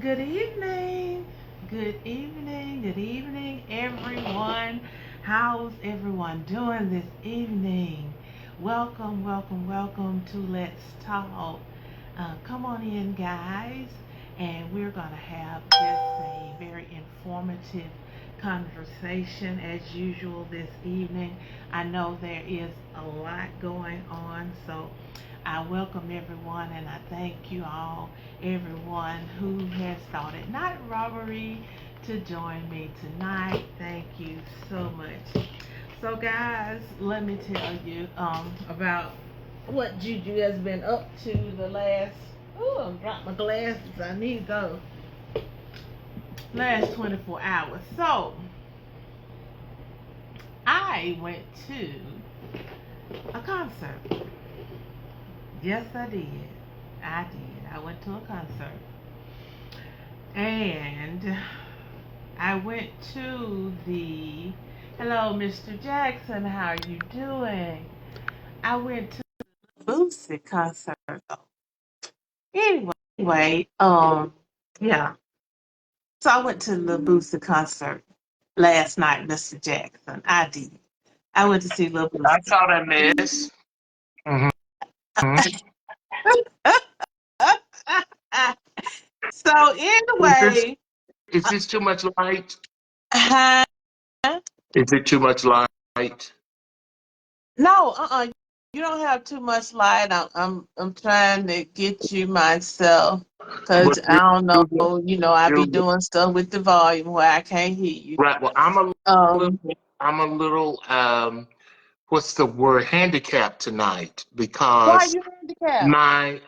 Good evening. Good evening, everyone. How's everyone doing this evening? Welcome to Let's Talk. Come on in, guys, and we're going to have just a very informative conversation as usual this evening. I know there is a lot going on, so I welcome everyone and I thank you all, everyone who has thought it not robbery to join me tonight. Thank you so much. So, guys, let me tell you about what Juju has been up to the last. Oh, I dropped my glasses. I need those. Last 24 hours. So, I went to a concert. Yes, I did. I did. I went to a concert. And I went to the. Hello, Mr. Jackson. How are you doing? I went to the Boosie concert. Anyway, yeah. So I went to the Boosie concert last night, Mr. Jackson. I did. I went to see Lil I Boosie. saw that mess. hmm So Is this anyway, is this too much light? uh, Is it too much light? no, you don't have too much light. I'm trying to get you myself Well, because I don't know. Julia, I be Julia. doing stuff with the volume where I can't hear you. Right. Well, Um, I'm a little what's the word? Handicapped tonight why are because you handicapped? my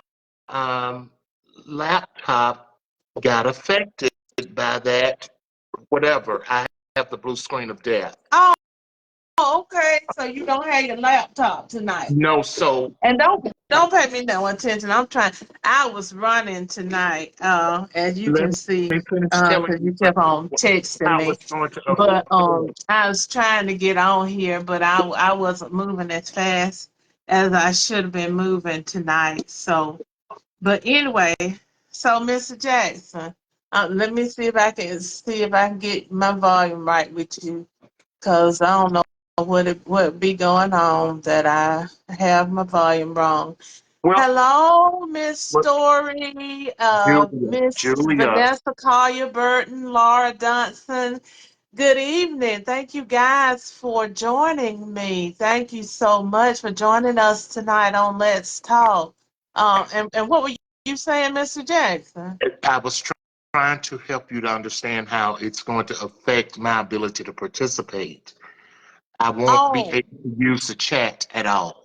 um laptop got affected by that. Whatever. I have the blue screen of death. Oh, okay. So you don't have your laptop tonight. No, so And don't pay me no attention. I'm trying. I was running tonight, as you let can see, me finish telling because you you kept on what texting I me. was going to But avoid. I was trying to get on here, but I wasn't moving as fast as I should have been moving tonight. So, but anyway, so Mr. Jackson, let me see if I can get my volume right with you, because I don't know what be going on that I have my volume wrong. Well, Hello, Miss what, Story, Miss Julia, Vanessa Collier Burton, Laura Johnson. Good evening. Thank you guys for joining me. Thank you so much for joining us tonight on Let's Talk. And what were you saying, Mr. Jackson? I was trying to help you to understand how it's going to affect my ability to participate. I won't be Oh, able to use the chat at all.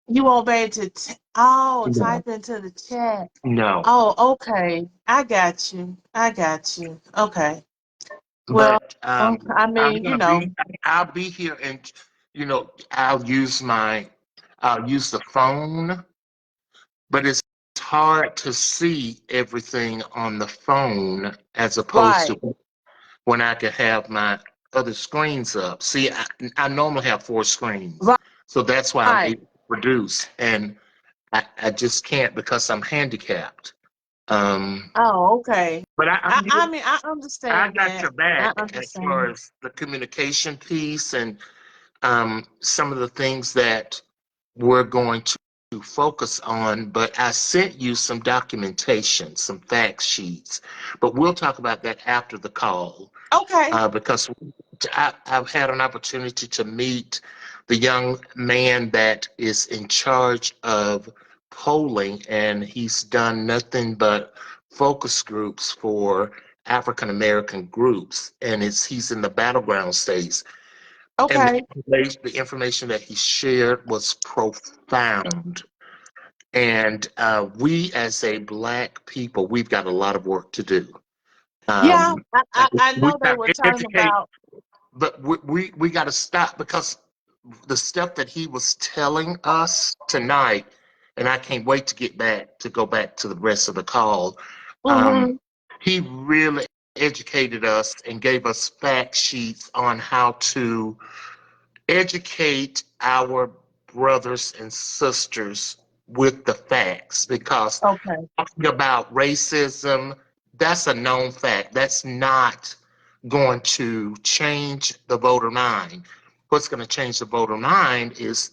you won't be able to No, type into the chat. no. Oh, okay. I got you. I got you. Okay. Well, But I I'm mean, gonna be. I'll be here, and I'll use the phone, but it's hard to see everything on the phone as opposed to right, when I can have my other screens up. See, I normally have four screens, right, so that's why I'm right. able to produce, and I just can't because I'm handicapped. Um, Oh, okay. but I mean, I I understand got that. your I back as far understand. as the communication piece and some of the things that we're going to focus on. But I sent you some documentation, some fact sheets, but we'll talk about that after the call Okay. because I've had an opportunity to meet the young man that is in charge of polling, and he's done nothing but focus groups for African American groups, and he's in the battleground states. And Okay. the information that he shared was profound. And we, as a Black people, we've got a lot of work to do. Yeah, Um, I we know they got were to talking educate, about. but we got to stop because the stuff that he was telling us tonight, and I can't wait to go back to the rest of the call. Um, Hmm. he really educated us and gave us fact sheets on how to educate our brothers and sisters with the facts because Okay. talking about racism, that's a known fact. That's not going to change the voter mind. What's going to change the voter mind is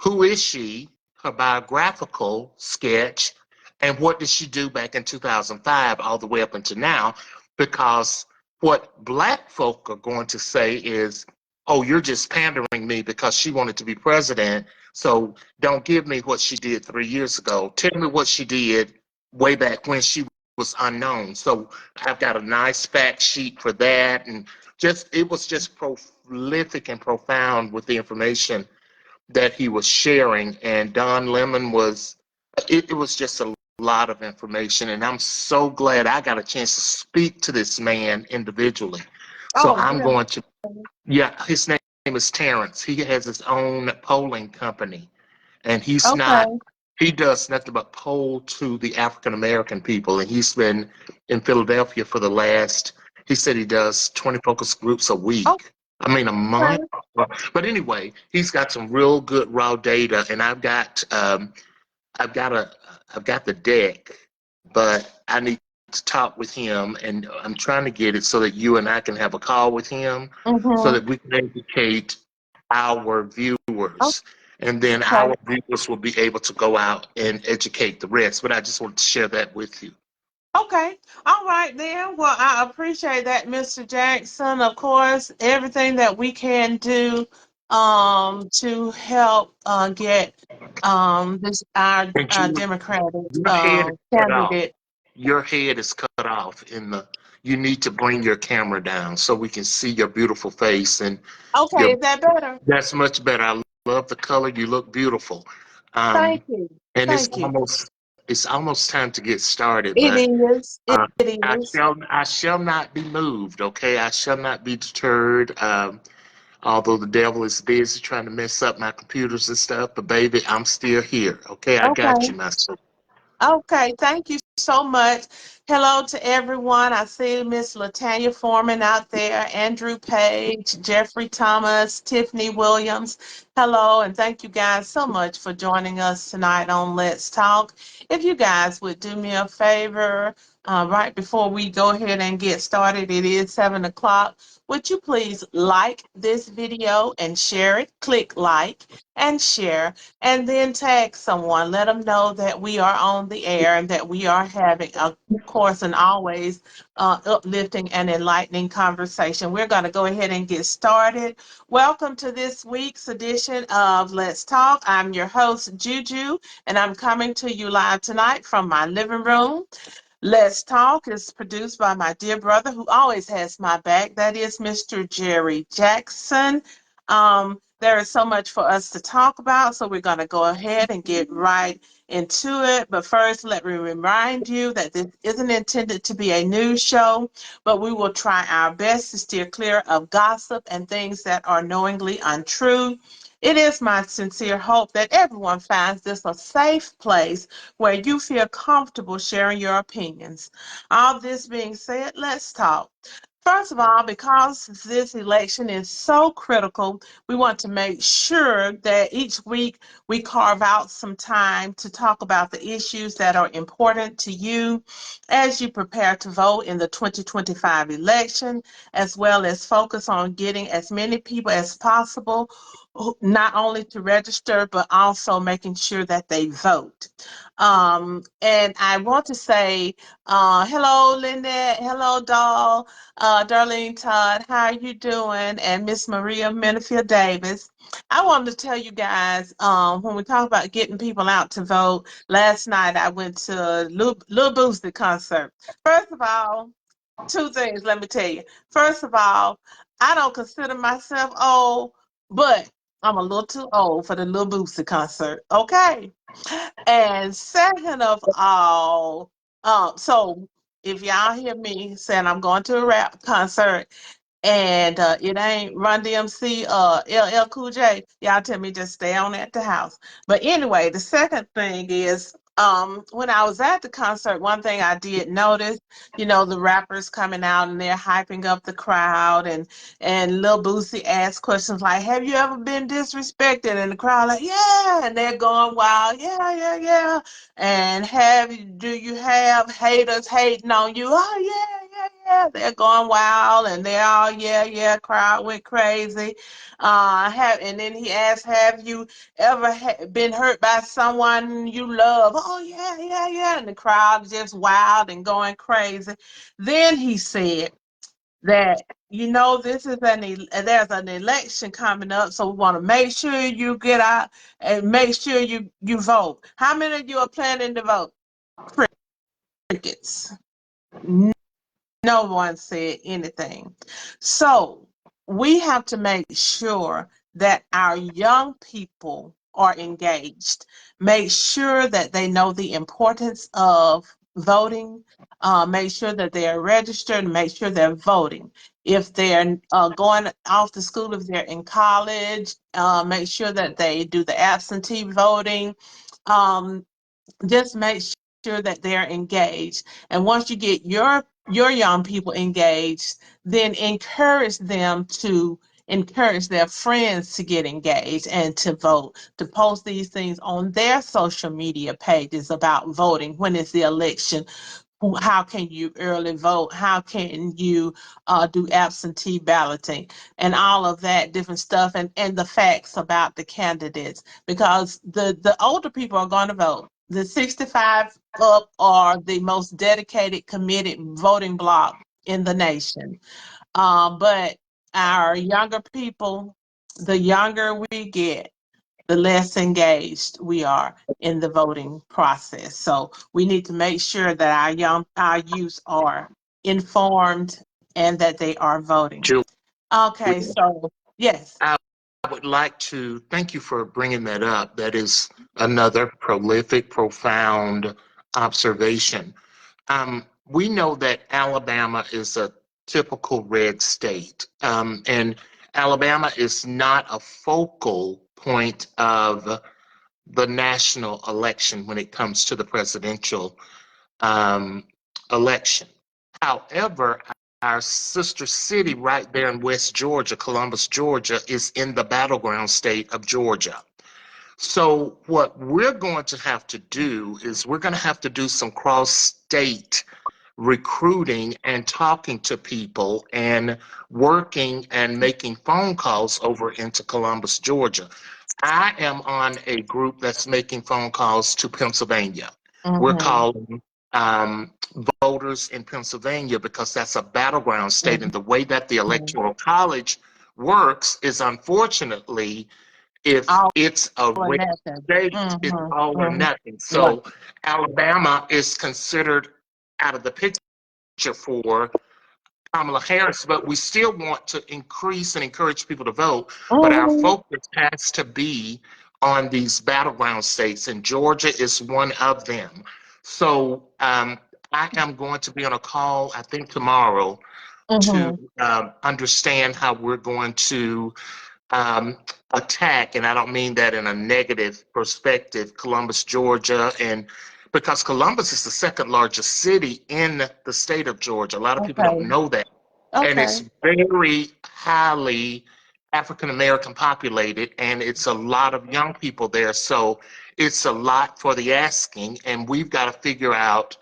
who is she, her biographical sketch, and what did she do back in 2005 all the way up until now? Because what black folk are going to say is, oh, you're just pandering me because she wanted to be president. So don't give me what she did 3 years ago. Tell me what she did way back when she was unknown. So I've got a nice fact sheet for that. And just, it was just prolific and profound with the information that he was sharing. And Don Lemon was, it was just a lot of information. And I'm so glad I got a chance to speak to this man individually. So Oh, I'm good. going to, yeah, his name is Terrence. He has his own polling company, and he's not, Okay. he does nothing but poll to the African American people. And he's been in Philadelphia for the last, he said he does 20 focus groups a week. I mean, a month. Okay. But anyway, he's got some real good raw data, and I've got a, I've got the deck, but I need to talk with him, and I'm trying to get it so that you and I can have a call with him, so Mm-hmm. that we can educate our viewers, and then Okay. our viewers will be able to go out and educate the rest. But I just wanted to share that with you. Okay. All right then. Well, I appreciate that, Mr. Jackson. Of course, everything that we can do to help get this And our Democratic your head is cut off. candidate. Your head is cut off in the. You need to bring your camera down so we can see your beautiful face and your. Okay, is that better? That's much better. I love the color. You look beautiful. Um, Thank you. and Thank you. it's almost time to get started. It But is. uh, It is. I shall not be moved. Okay, I shall not be deterred. Although the devil is busy trying to mess up my computers and stuff, but baby, I'm still here. Okay, I got Okay. you, my son. Okay, thank you so much. Hello to everyone. I see Miss Latanya Foreman out there, Andrew Page, Jeffrey Thomas, Tiffany Williams. Hello, and thank you guys so much for joining us tonight on Let's Talk. If you guys would do me a favor, right before we go ahead and get started, it is 7 o'clock. Would you please like this video and share it? Click like and share and then tag someone. Let them know that we are on the air and that we are having, of course, and always uplifting and enlightening conversation. We're going to go ahead and get started. Welcome to this week's edition of Let's Talk. I'm your host, Juju, and I'm coming to you live tonight from my living room. Let's Talk is produced by my dear brother who always has my back. That is Mr. Jerry Jackson. There is so much for us to talk about, so we're going to go ahead and get right into it. But first, let me remind you that this isn't intended to be a news show, but we will try our best to steer clear of gossip and things that are knowingly untrue. It is my sincere hope that everyone finds this a safe place where you feel comfortable sharing your opinions. All this being said, let's talk. First of all, because this election is so critical, we want to make sure that each week we carve out some time to talk about the issues that are important to you as you prepare to vote in the 2025 election, as well as focus on getting as many people as possible, not only to register, but also making sure that they vote. And I want to say, hello, Lynette. Hello, Darlene Todd. How are you doing? And Miss Maria Minifield Davis. I wanted to tell you guys, when we talk about getting people out to vote, last night I went to Lil Boosie concert. First of all, two things, let me tell you. First of all, I don't consider myself old, but I'm a little too old for the Lil Boosie concert. Okay. And second of all, so if y'all hear me saying I'm going to a rap concert and it ain't Run DMC LL Cool J, y'all tell me just stay on at the house. But anyway, the second thing is when I was at the concert, one thing I did notice, the rappers coming out and they're hyping up the crowd, and Lil Boosie asked questions like, "Have you ever been disrespected?" And the crowd like, "Yeah," and they're going wild, "Yeah, yeah, yeah." And do you have haters hating on you? "Oh yeah, yeah, yeah." They're going wild, and they're all, "Yeah, yeah." Crowd went crazy. And then he asked, "Have you ever been hurt by someone you love?" "Oh yeah, yeah, yeah." And the crowd just wild and going crazy. Then he said that, this is there's an election coming up, so we want to make sure you get out and make sure you vote. How many of you are planning to vote? Crickets. No one said anything. So we have to make sure that our young people are engaged. Make sure that they know the importance of voting. Make sure that they are registered and make sure they're voting. If they're going off to school, if they're in college, make sure that they do the absentee voting. Um, just make sure that they're engaged. And once you get your young people engaged, then encourage them to encourage their friends to get engaged and to vote, to post these things on their social media pages about voting when it's the election. How can you early vote? How can you do absentee balloting and all of that different stuff, and the facts about the candidates? Because the older people are going to vote. The 65 up are the most dedicated, committed voting bloc in the nation. But our younger people, the younger we get, the less engaged we are in the voting process. So we need to make sure that our youth are informed and that they are voting. Julie, Okay, so yes. I would like to thank you for bringing that up. That is another prolific, profound observation. We know that Alabama is a typical red state, and Alabama is not a focal point of the national election when it comes to the presidential um, election. However, our sister city right there in West Georgia, Columbus, Georgia, is in the battleground state of Georgia. So, what we're going to have to do is we're going to have to do some cross state recruiting and talking to people and working and making phone calls over into Columbus, Georgia. I am on a group that's making phone calls to Pennsylvania. We're Mm-hmm, calling um, voters in Pennsylvania because that's a battleground state. And the way that the mm-hmm. Electoral College works is unfortunately, if All it's a or red nothing. state, it's Mm-hmm, all or mm-hmm. nothing. Right. So Alabama is considered out of the picture for Kamala Harris, but we still want to increase and encourage people to vote. But our Mm-hmm, focus has to be on these battleground states, and Georgia is one of them. So I am going to be on a call, I think tomorrow, to mm-hmm. understand how we're going to um, attack, and I don't mean that in a negative perspective, Columbus, Georgia, and because Columbus is the second largest city in the state of Georgia. A lot of people don't Okay. know that. And Okay. it's very highly African American populated, and it's a lot of young people there. So it's a lot for the asking, and we've got to figure out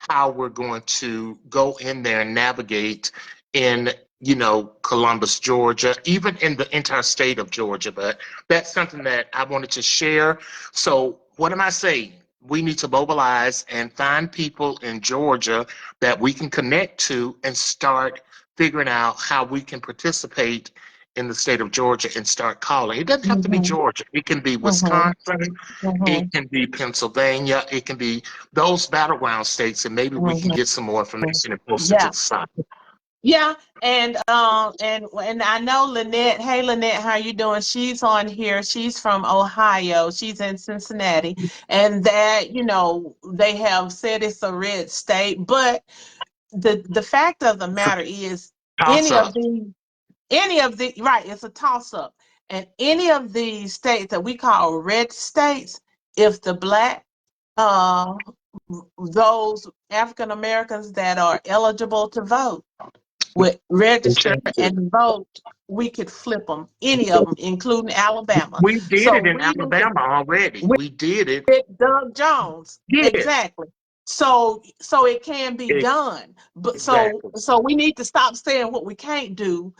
how we're going to go in there and navigate in Columbus, Georgia, even in the entire state of Georgia. But that's something that I wanted to share. So, what am I saying? We need to mobilize and find people in Georgia that we can connect to and start figuring out how we can participate in the state of Georgia and start calling. It doesn't have to be Mm-hmm, Georgia. It can be mm-hmm, Wisconsin. mm-hmm, It can be Pennsylvania. It can be those battleground states, and maybe we can mm-hmm. get some more information and post it to Yeah. the site. Yeah, and I know Lynette. Hey, Lynette, how you doing? She's on here. She's from Ohio. She's in Cincinnati, and that they have said it's a red state, but the fact of the matter is, Toss any of up. the any of the right, it's a toss up, and any of these states that we call red states, if the black uh, those African Americans that are eligible to vote would register and vote, we could flip them, any of them, including Alabama. We did So it in we need to Alabama already. We did it. with Doug Jones. Yes, Exactly. So it can be e- done. But so exactly. so we need to stop saying what we can't do,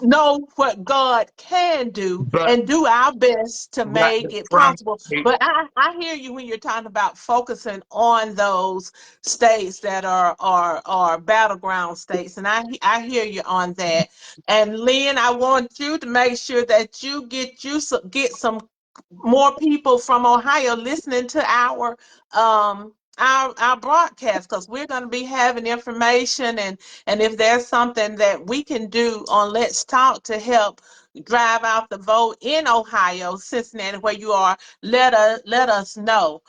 know what God can do, But and do our best to right make it from possible. But I hear you when you're talking about focusing on those states that are battleground states, and I hear you on that. And Lynn, I want you to make sure that you get some more people from Ohio listening to our broadcast, because we're going to be having information, and if there's something that we can do on Let's Talk to help drive out the vote in Ohio, Cincinnati, where you are, let us know.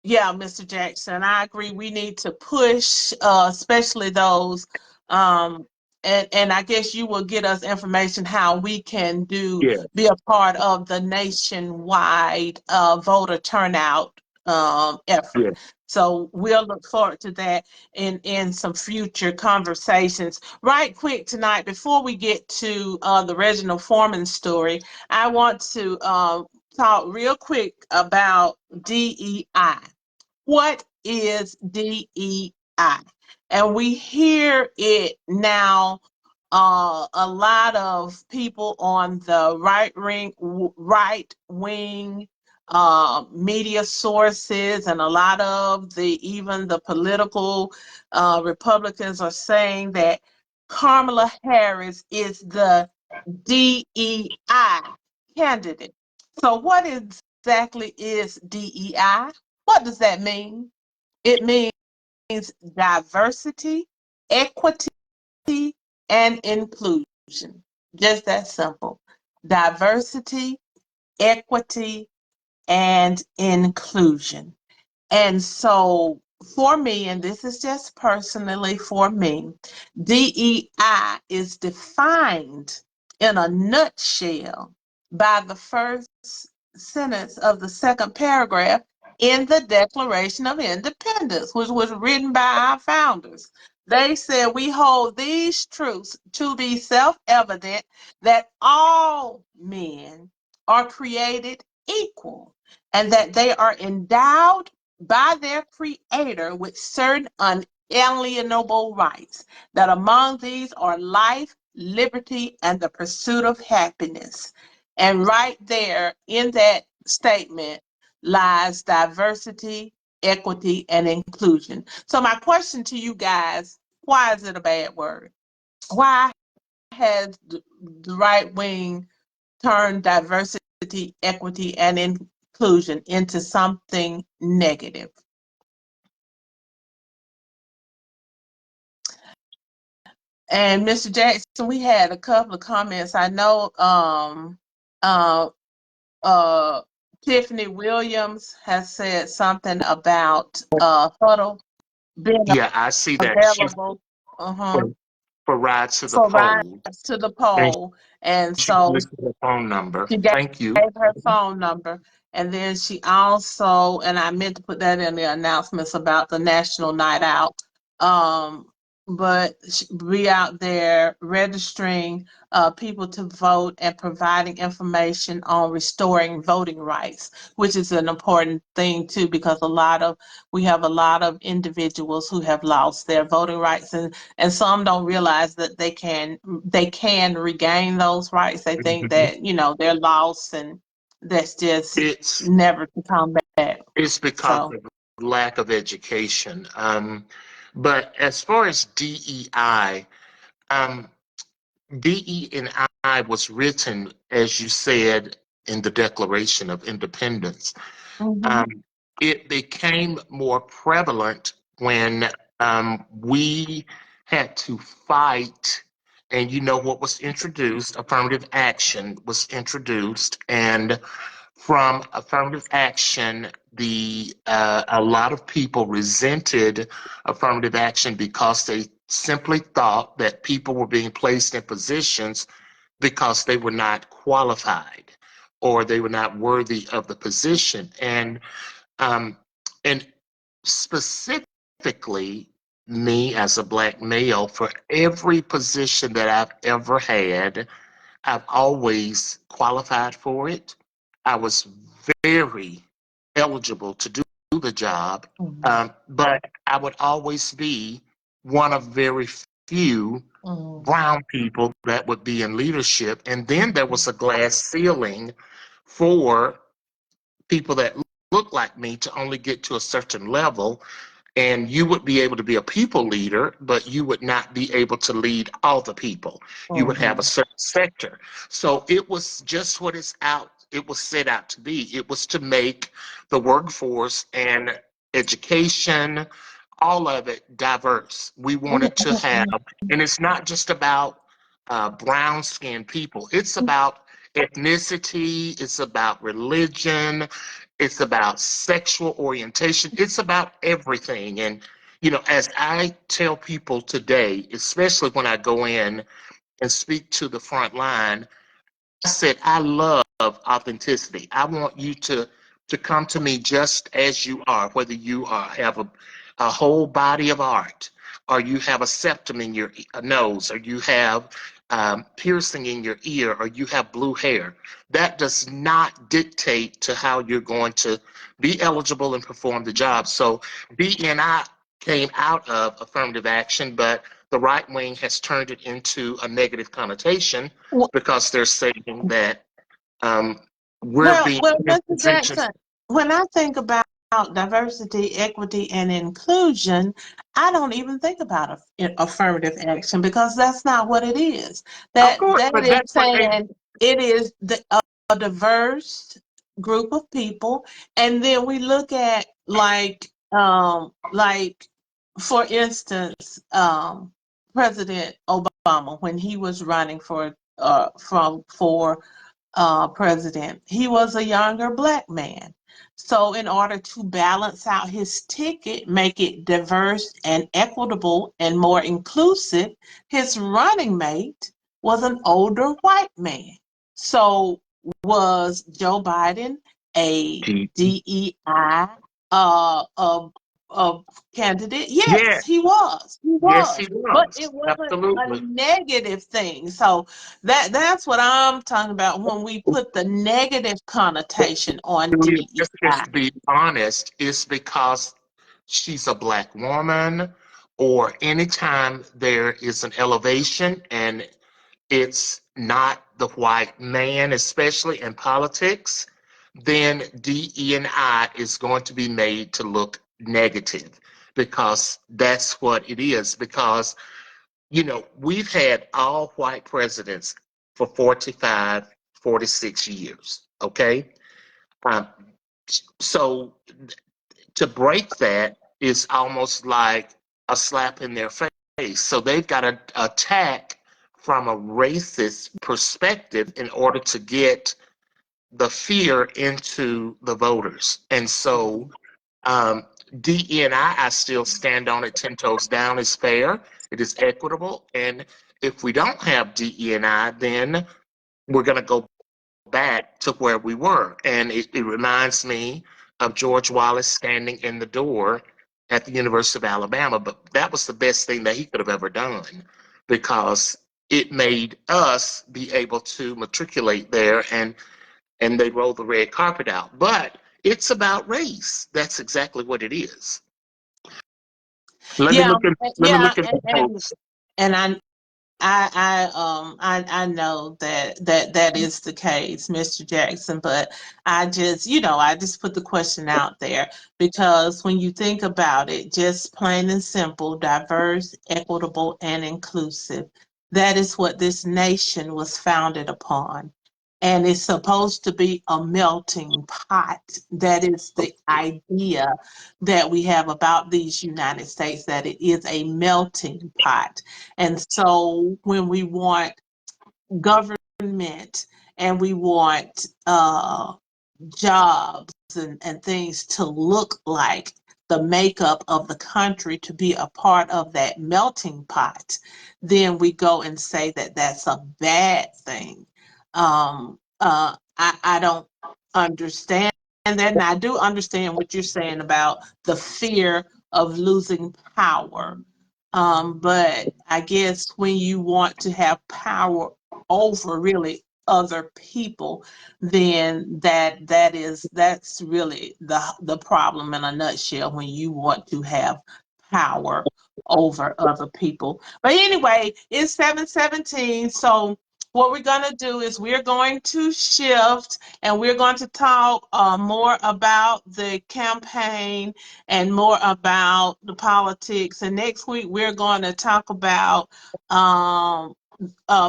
Yeah, Mr. Jackson, I agree. We need to push, especially those um, and I guess you will get us information how we can yeah, be a part of the nationwide voter turnout effort. yeah, So we'll look forward to that in some future conversations. Right quick tonight, before we get to the Reginald Foreman story, I want to talk real quick about DEI. What is DEI? And we hear it now. A lot of people on the right wing media sources, and a lot of even the political Republicans are saying that Kamala Harris is the DEI candidate. So what exactly is DEI? What does that mean? It means diversity, equity, and inclusion. Just that simple. Diversity, equity, and inclusion. And so for me, and this is just personally for me, DEI is defined in a nutshell by the first sentence of the second paragraph in the Declaration of Independence, which was written by our founders. They said, we hold these truths to be self-evident, that all men are created equal, and that they are endowed by their creator with certain unalienable rights, that among these are life, liberty, and the pursuit of happiness. And right there in that statement lies diversity, equity, and inclusion. So my question to you guys, why is it a bad word? Why has the right wing turned diversity, equity, and inclusion into something negative? And Mr. Jackson, we had a couple of comments. I know uh, uh, Tiffany Williams has said something about Huddle being yeah. I see that she's available uh-huh, for, for rides to the for poll, rides to the and poll. And she so listed her phone number. she Thank you. gave her phone number. And then she also, and I meant to put that in the announcements about the National Night Out, but be out there registering people to vote and providing information on restoring voting rights, which is an important thing too, because we have a lot of individuals who have lost their voting rights, and some don't realize that they can regain those rights. They think Mhm. that they're lost, and that's just It's never to come back. it's because So. of lack of education. But as far as DEI, um, DE&I was written, as you said, in the Declaration of Independence. Mhm. Um, it became more prevalent when we had to fight, and you know what was introduced? Affirmative action was introduced, and from affirmative action, the a lot of people resented affirmative action because they simply thought that people were being placed in positions because they were not qualified. or they were not worthy of the position. Um, and specifically, me as a black male, for every position that I've ever had, I've always qualified for it. I was very eligible to do the job, Mhm. but I would always be one of very few Mhm. brown people that would be in leadership. And then there was a glass ceiling for people that look like me to only get to a certain level, and you would be able to be a people leader, but you would not be able to lead all the people. You would have a Mhm. certain sector. So it was just what it was set out to be. It was to make the workforce and education, all of it diverse. We wanted to have, and it's not just about brown skinned people, it's about ethnicity, it's about religion, it's about sexual orientation, it's about everything. And, as I tell people today, especially when I go in and speak to the front line, I said, I love authenticity. I want you to come to me just as you are, whether you have a whole body of art, or you have a septum in your nose, or you have piercing in your ear, or you have blue hair. That does not dictate to how you're going to be eligible and perform the job. So BNI came out of affirmative action, but the right wing has turned it into a negative connotation because they're saying that um, we're being Well, in Mr. positions. Jackson, when I think about diversity, equity, and inclusion, I don't even think about affirmative action because that's not what it is. Of That course, that but is that's what they. saying it is a diverse group of people, and then we look at like for instance, President Obama when he was running for president. He was a younger black man. So, in order to balance out his ticket, make it diverse and equitable and more inclusive, his running mate was an older white man. So, was Joe Biden a DEI uh, candidate? Yeah, Yes, he was. He yes, he was. But was. it wasn't a Absolutely. negative thing. So, that's what I'm talking about when we put the negative connotation on Julia, just DEI. to be honest, it's because she's a black woman, or anytime there is an elevation and it's not the white man, especially in politics, then DE&I is going to be made to look negative, because that's what it is. Because, we've had all white presidents for 45, 46 years, okay? Um, so to break that is almost like a slap in their face. So they've got to attack from a racist perspective in order to get the fear into the voters. And so DEI, I still stand on it 10 toes down, is fair, it is equitable. And if we don't have DEI, then we're going to go back to where we were. And it reminds me of George Wallace standing in the door at the University of Alabama. But that was the best thing that he could have ever done, because it made us be able to matriculate there, and they rolled the red carpet out. But it's about race. That's exactly what it is. Let me Yeah, look at let me yeah, look at the post. and I know that is the case, Mr. Jackson, but I just put the question out there because when you think about it, just plain and simple, diverse, equitable, and inclusive, that is what this nation was founded upon. And it's supposed to be a melting pot. That is the idea that we have about these United States, that it is a melting pot. And so when we want government and we want jobs and things to look like the makeup of the country to be a part of that melting pot, then we go and say that that's a bad thing. I don't understand that. And I do understand what you're saying about the fear of losing power. But I guess when you want to have power over really other people, then that's really the problem in a nutshell, when you want to have power over other people. But anyway, it's 7:17, so what we're going to do is we're going to shift, and we're going to talk more about the campaign and more about the politics. And next week we're going to talk about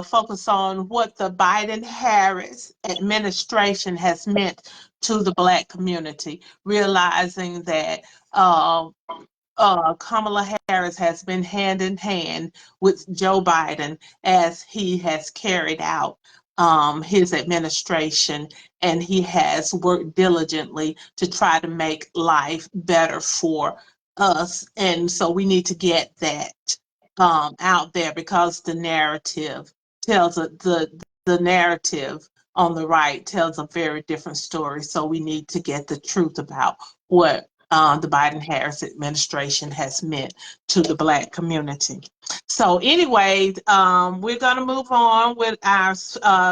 focus on what the Biden-Harris administration has meant to the Black community, realizing that Kamala Harris has been hand in hand with Joe Biden as he has carried out his administration, and he has worked diligently to try to make life better for us. And so we need to get that out there, because the narrative tells the narrative on the right tells a very different story. So we need to get the truth about what the Biden-Harris administration has meant to the Black community. So anyway, we're going to move on with our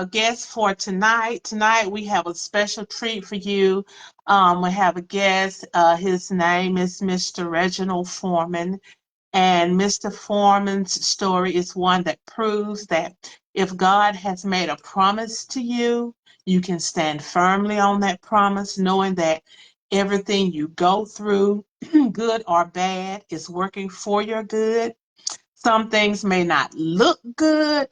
guest for tonight. Tonight we have a special treat for you. We have a guest. His name is Mr. Reginald Foreman. And Mr. Foreman's story is one that proves that if God has made a promise to you, you can stand firmly on that promise, knowing that everything you go through, good or bad, is working for your good. Some things may not look good,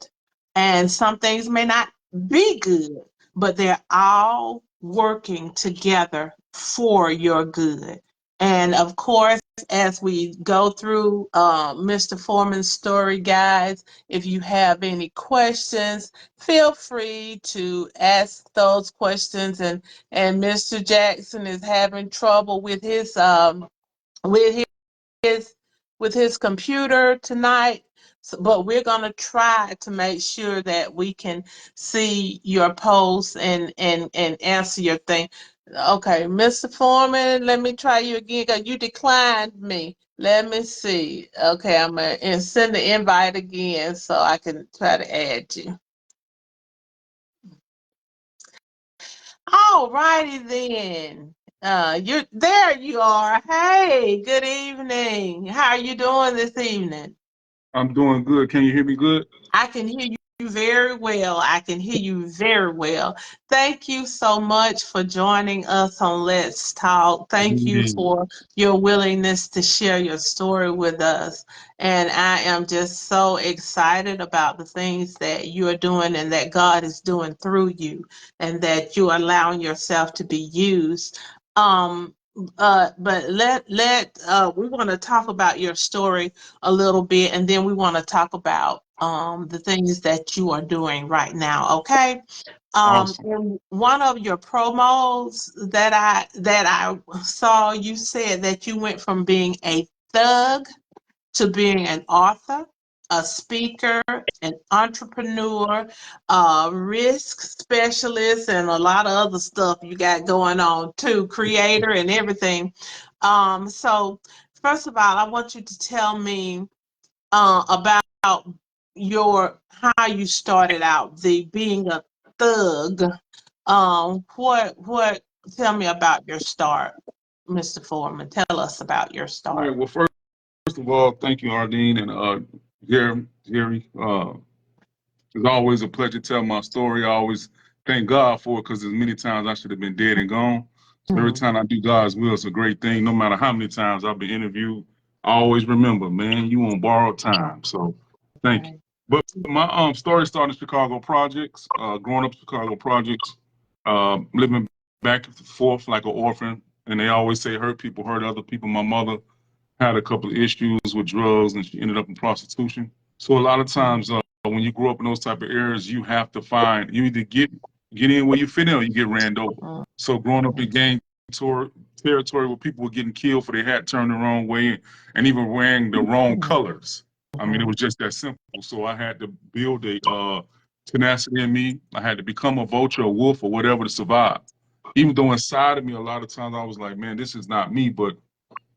and some things may not be good, but they're all working together for your good. And of course, as we go through Mr. Foreman's story, guys, if you have any questions, feel free to ask those questions. And Mr. Jackson is having trouble with his with his computer tonight. So, but we're going to try to make sure that we can see your posts and answer your thing. Okay, Mr. Foreman, let me try you again, because you declined me. Let me see. Okay, I'm going to send the invite again so I can try to add you. All righty then. You're there. You are. Hey, good evening. How are you doing this evening? I'm doing good. Can you hear me good? I can hear you very well. I can hear you very well. Thank you so much for joining us on Let's Talk. Thank you Indeed. for your willingness to share your story with us. And I am just so excited about the things that you are doing and that God is doing through you, and that you are allowing yourself to be used. Um, but we want to talk about your story a little bit, and then we want to talk about the things that you are doing right now. Okay. Awesome. In one of your promos that I saw, you said that you went from being a thug to being an author, a speaker, an entrepreneur, a risk specialist, and a lot of other stuff you got going on too, creator and everything. So first of all, I want you to tell me about how you started out, the being a thug. What tell me about your start, Mr. Foreman. Tell us about your All right. start. Well, first of all, thank you, Ardeen and Jerry. It's always a pleasure to tell my story. I always thank God for it, because there's many times I should have been dead and gone. So every Mhm. time I do God's will, it's a great thing. No matter how many times I've been interviewed, I always remember, man, you on borrowed time. So thank you. Okay. But my story started in Chicago projects. Growing up in Chicago projects, living back and forth like an orphan. And they always say hurt people hurt other people. My mother had a couple of issues with drugs, and she ended up in prostitution. So a lot of Mhm. times, when you grow up in those type of areas, you have to find, you either get in where you fit in, or you get ran over. So growing up in gang territory where people were getting killed for their hat turned the wrong way, and even wearing the wrong Mhm. colors. I mean, it was just that simple. So I had to build a tenacity in me. I had to become a vulture, a wolf, or whatever to survive. Even though inside of me, a lot of times I was like, man, this is not me, but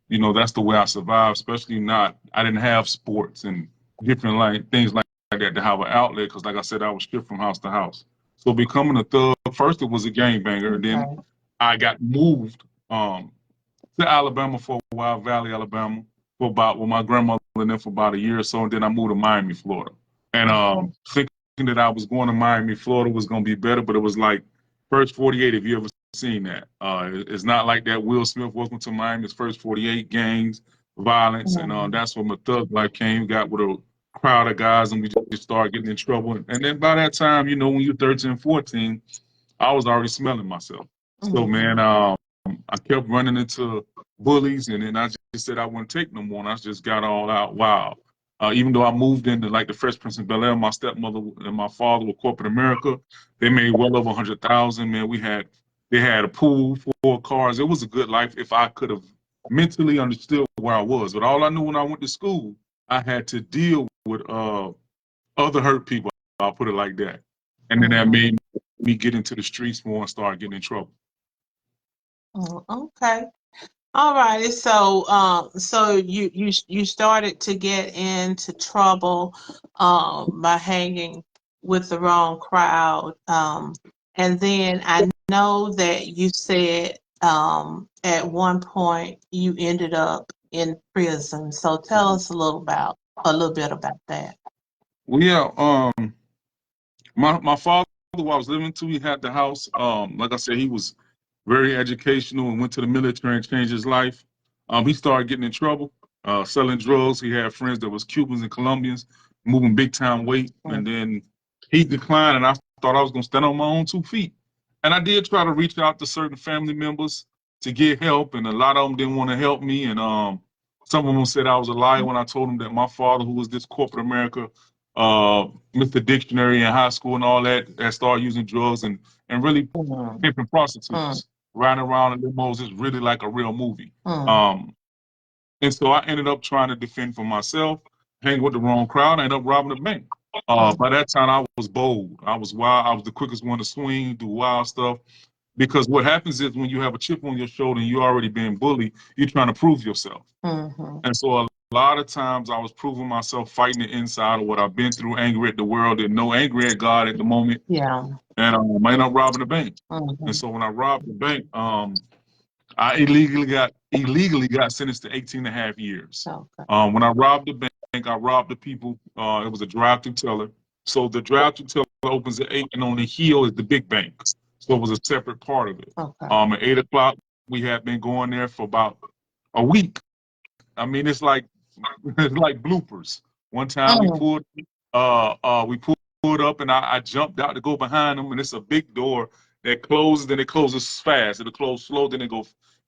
that's the way I survived, especially I didn't have sports and different things like that to have an outlet because, like I said, I was shipped from house to house. So becoming a thug, first it was a gangbanger, and then Okay. I got moved to Alabama for a while, Valley, Alabama, for about with my grandmother and then for about a year or so, and then I moved to Miami, Florida. And Okay. thinking that I was going to Miami, Florida was going to be better, but it was like first 48, if you ever seen that. It's not like that Will Smith Welcome to Miami's first 48 gangs, violence, and Mm-hmm. that's when my thug life came, got with a crowd of guys, and we just started getting in trouble. And then by that time, when you're 13, 14, I was already smelling myself. So, man, I kept running into bullies, and then I just said I wouldn't take no more, and I just got all out wild. Even though I moved into like the Fresh Prince of Bel-Air, my stepmother and my father were corporate America. They made well over 100,000. Man, they had a pool, 4 cars. It was a good life if I could have mentally understood where I was. But all I knew when I went to school, I had to deal with other hurt people. I'll put it like that, and then that made me get into the streets more and start getting in trouble. Okay. All righty. So you started to get into trouble by hanging with the wrong crowd. And then I know that you said at one point you ended up in prison. So tell us a little bit about that. Well, yeah, my father, who I was living to, he had the house. Like I said, he was very educational and went to the military and changed his life. He started getting in trouble, selling drugs. He had friends that was Cubans and Colombians, moving big time weight, and then he declined. And I thought I was gonna stand on my own 2 feet. And I did try to reach out to certain family members to get help, and a lot of them didn't want to help me. And some of them said I was a liar when I told them that my father, who was this corporate America, Mr. Dictionary in high school and all that, had started using drugs and really Mm, pimping mm, prostitutes, riding around in limos is really like a real movie. mm, Um, and so I ended up trying to defend for myself, hang with the wrong crowd, I ended up robbing a bank. mm, By that time, I was bold. I was wild. I was the quickest one to swing, do wild stuff. Because what happens is when you have a chip on your shoulder and you're already being bullied, you're trying to prove yourself. mhm. And so a lot of times I was proving myself, fighting the inside of what I've been through, angry at the world, and no angry at God at the moment. Yeah. And I ended up robbing the bank. And Mhm. so when I robbed the bank, I illegally got sentenced to 18 and a half years. Okay. When I robbed the bank, I robbed the people. It was a drive-through teller. So the drive-through teller opens at 8, and on the hill is the big bank. So it was a separate part of it. Okay. At 8 o'clock, we had been going there for about a week. I mean, it's like it's like bloopers. One time Mm, we pulled up, and I jumped out to go behind them, and it's a big door that closes, and it closes fast. It'll close slow, then it go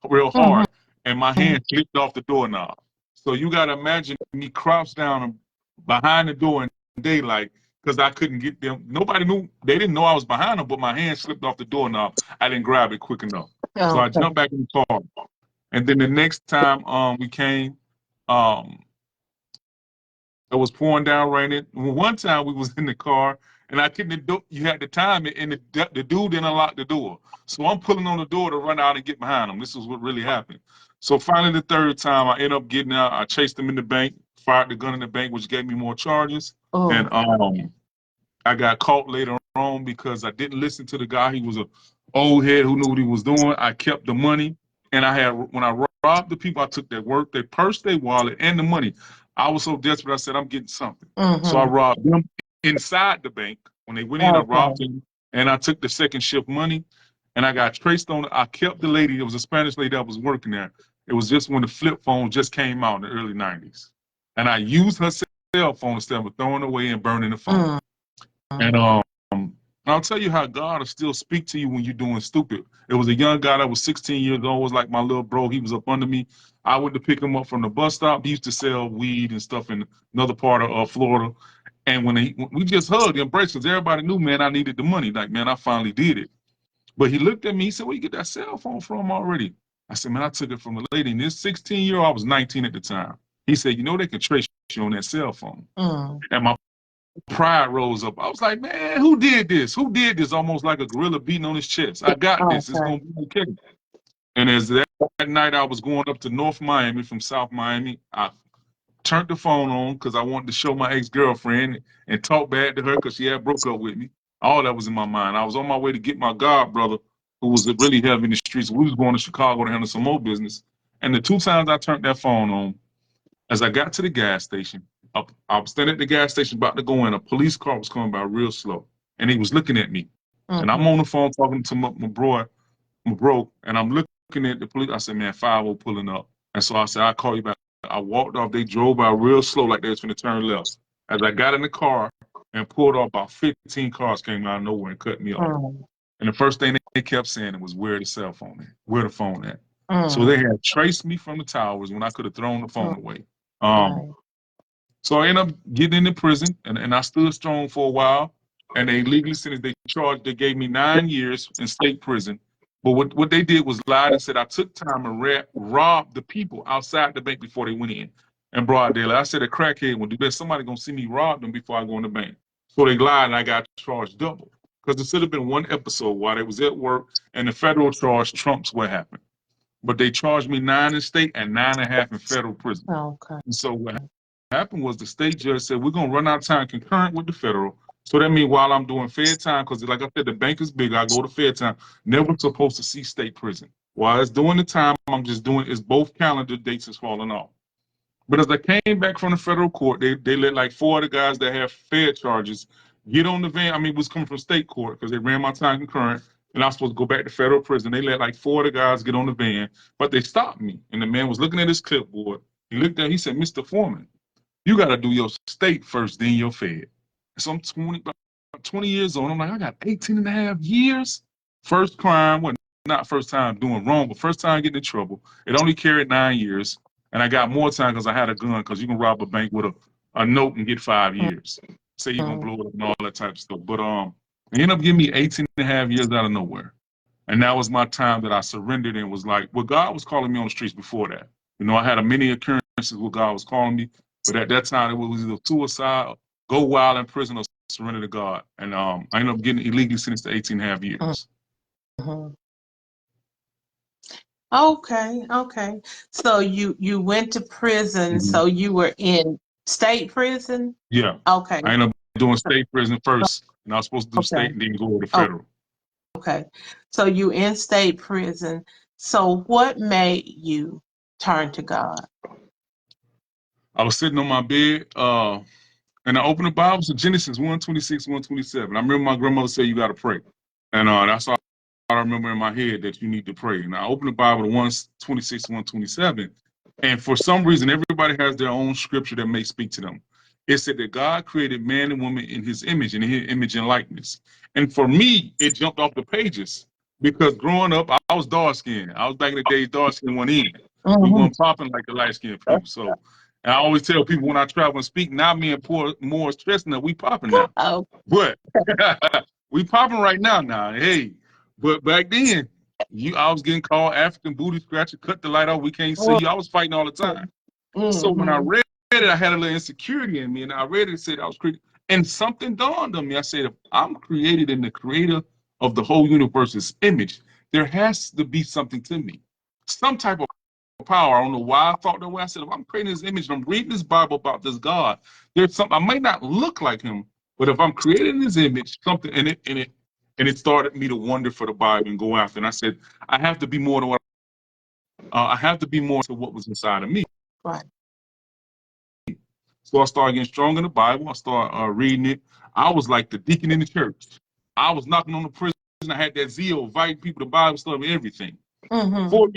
real mhm, hard, and my hand slipped off the doorknob. So you got to imagine me crouched down behind the door in daylight because I couldn't get them. Nobody knew. They didn't know I was behind them, but my hand slipped off the doorknob. I didn't grab it quick enough. So I okay. jumped back in the car. And then the next time we came, um, it was pouring down raining. One time we was in the car and I couldn't do, you had to time it, and the dude didn't unlock the door. So I'm pulling on the door to run out and get behind him. This is what really happened. So finally the third time I end up getting out, I chased him in the bank, fired the gun in the bank, which gave me more charges. And Oh. I got caught later on because I didn't listen to the guy. He was a old head who knew what he was doing. I kept the money, and when I robbed the people, I took their work, their purse, their wallet, and the money. I was so desperate. I said, "I'm getting something." So I Mhm. robbed them inside the bank. When they went in, I robbed Okay. them, and I took the second shift money, and I got traced on it. I kept the lady. It was a Spanish lady that was working there. It was just when the flip phone just came out in the early '90s, and I used her cell phone instead of throwing it away and burning the phone. Mm. And I'll tell you how God will still speak to you when you're doing stupid. It was a young guy that was 16 years old, was like my little bro. He was up under me. I went to pick him up from the bus stop. He used to sell weed and stuff in another part of Florida. And when we just hugged and embraced, because everybody knew, man, I needed the money. Like, man, I finally did it. But he looked at me. He said, "Where you get that cell phone from already?" I said, "Man, I took it from a lady." And this 16-year-old, I was 19 at the time. He said, "You know they can trace you on that cell phone." Mm. And my pride rose up. I was like, man, who did this? Who did this? Almost like a gorilla beating on his chest. I got this. It's Okay. gonna be okay. And as that night I was going up to North Miami from South Miami, I turned the phone on because I wanted to show my ex-girlfriend and talk bad to her because she had broke up with me. All that was in my mind. I was on my way to get my god brother, who was really heavy in the streets. We was going to Chicago to handle some more business. And the two times I turned that phone on, as I got to the gas station, I was standing at the gas station about to go in. A police car was coming by real slow, and he was looking at me. And I'm on the phone talking to my bro, and I'm looking at the police. I said, man, 5-0 pulling up. And so I said, I'll call you back. I walked off. They drove by real slow like they was going to turn left. As I got in the car and pulled off, about 15 cars came out of nowhere and cut me off. And the first thing they kept saying was, where the cell phone at? Where the phone at? So they had traced me from the towers when I could have thrown the phone away. So I ended up getting into prison, and I stood strong for a while. And they legally sentenced. They gave me 9 years in state prison. But what they did was lied and said I took time and robbed the people outside the bank before they went in. And broad daylight, I said a crackhead would do that. Somebody gonna see me rob them before I go in the bank. So they lied, and I got charged double because it should have been one episode while they was at work, and the federal charge trumps what happened. But they charged me 9 in state and 9.5 in federal prison. Okay. And so what happened was the state judge said, we're going to run our time concurrent with the federal. So that means while I'm doing Fed time, because like I said, the bank is big, I go to Fed time, never supposed to see state prison. While it's doing the time, I'm just doing, it's both calendar dates is falling off. But as I came back from the federal court, they let like 4 of the guys that have Fed charges get on the van. I mean, it was coming from state court because they ran my time concurrent, and I was supposed to go back to federal prison. They let like 4 of the guys get on the van, but they stopped me. And the man was looking at his clipboard. He looked at, he said, Mr. Foreman, you got to do your state first, then your Fed. So I'm about 20 years old. I'm like, I got 18 and a half years. First crime, well, not first time doing wrong, but first time getting in trouble. It only carried 9 years. And I got more time because I had a gun, because you can rob a bank with a note and get 5 years. Say you're going to blow it up and all that type of stuff. But they ended up giving me 18 and a half years out of nowhere. And that was my time that I surrendered and was like, well, God was calling me on the streets before that. You know, I had many occurrences where God was calling me. But at that time, it was either suicide, go wild in prison, or surrender to God. And I ended up getting illegally sentenced to 18 and a half years. Okay. So you went to prison. So you were in state prison? Yeah. Okay. I ended up doing state prison first, and I was supposed to do state and then go to federal. Okay. So you in state prison. So what made you turn to God? I was sitting on my bed, and I opened the Bible to Genesis 1:26, 1:27. I remember my grandmother said, you got to pray. And that's all I remember in my head, that you need to pray. And I opened the Bible to 1:26, 1:27. And for some reason, everybody has their own scripture that may speak to them. It said that God created man and woman in his image, and in his image and likeness. And for me, it jumped off the pages because growing up, I was dark skinned. I was back in the day, dark skinned went in. We weren't popping like the light skinned people. So, and I always tell people when I travel and speak, now me and more stressed now, we popping now. But we popping right now. Hey, but back then, I was getting called African booty scratcher, cut the light off, we can't see you. I was fighting all the time. So when I read it, I had a little insecurity in me, and I read it and said I was created. And something dawned on me. I said, if I'm created in the creator of the whole universe's image, there has to be something to me. Some type of power. I don't know why I thought that way. I said, if I'm creating this image and I'm reading this Bible about this God, there's something. I may not look like him, but if I'm creating this image, something in it, and it started me to wonder for the Bible and go after. And I said, I have to be more than what I have to be more to what was inside of me. Right. So I started getting strong in the Bible. I started reading it. I was like the deacon in the church. I was knocking on the prison. I had that zeal, inviting people to Bible study, everything. 4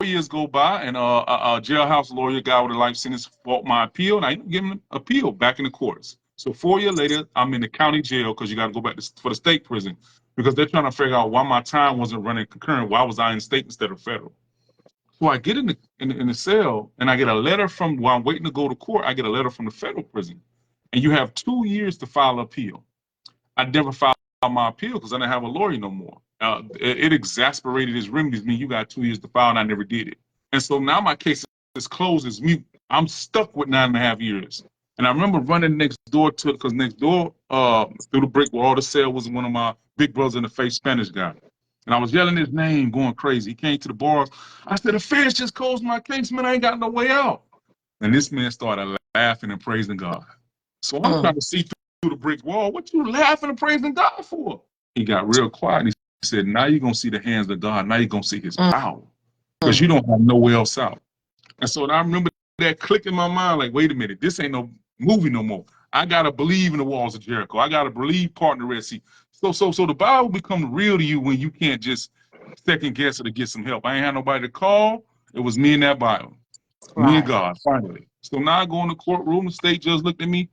years go by, and a jailhouse lawyer, guy with a life sentence, fought my appeal, and I ended up giving an appeal back in the courts. So 4 years later, I'm in the county jail because you got to go back for the state prison because they're trying to figure out why my time wasn't running concurrent. Why was I in state instead of federal? So I get in the cell, and I get a letter from, while I'm waiting to go to court, I get a letter from the federal prison, and you have 2 years to file an appeal. I never filed my appeal because I didn't have a lawyer no more. It exasperated his remedies. Me, you got 2 years to file, and I never did it. And so now my case is closed, it's mute. I'm stuck with 9.5 years. And I remember running next door to, because next door, through the brick wall, the cell was one of my big brothers in the face Spanish guy. And I was yelling his name, going crazy. He came to the bars. I said, the feds just closed my case, man. I ain't got no way out. And this man started laughing and praising God. So I'm trying to see through the brick wall. What you laughing and praising God for? He got real quiet. He said, now you're going to see the hands of God. Now you're going to see his power. Because you don't have nowhere else out. And so I remember that click in my mind, like, wait a minute, this ain't no movie no more. I gotta believe in the walls of Jericho. I gotta believe part in the Red Sea. So the Bible becomes real to you when you can't just second guess it to get some help. I ain't had nobody to call. It was me and that Bible. Me and God, finally. So now I go in the courtroom, the state judge looked at me.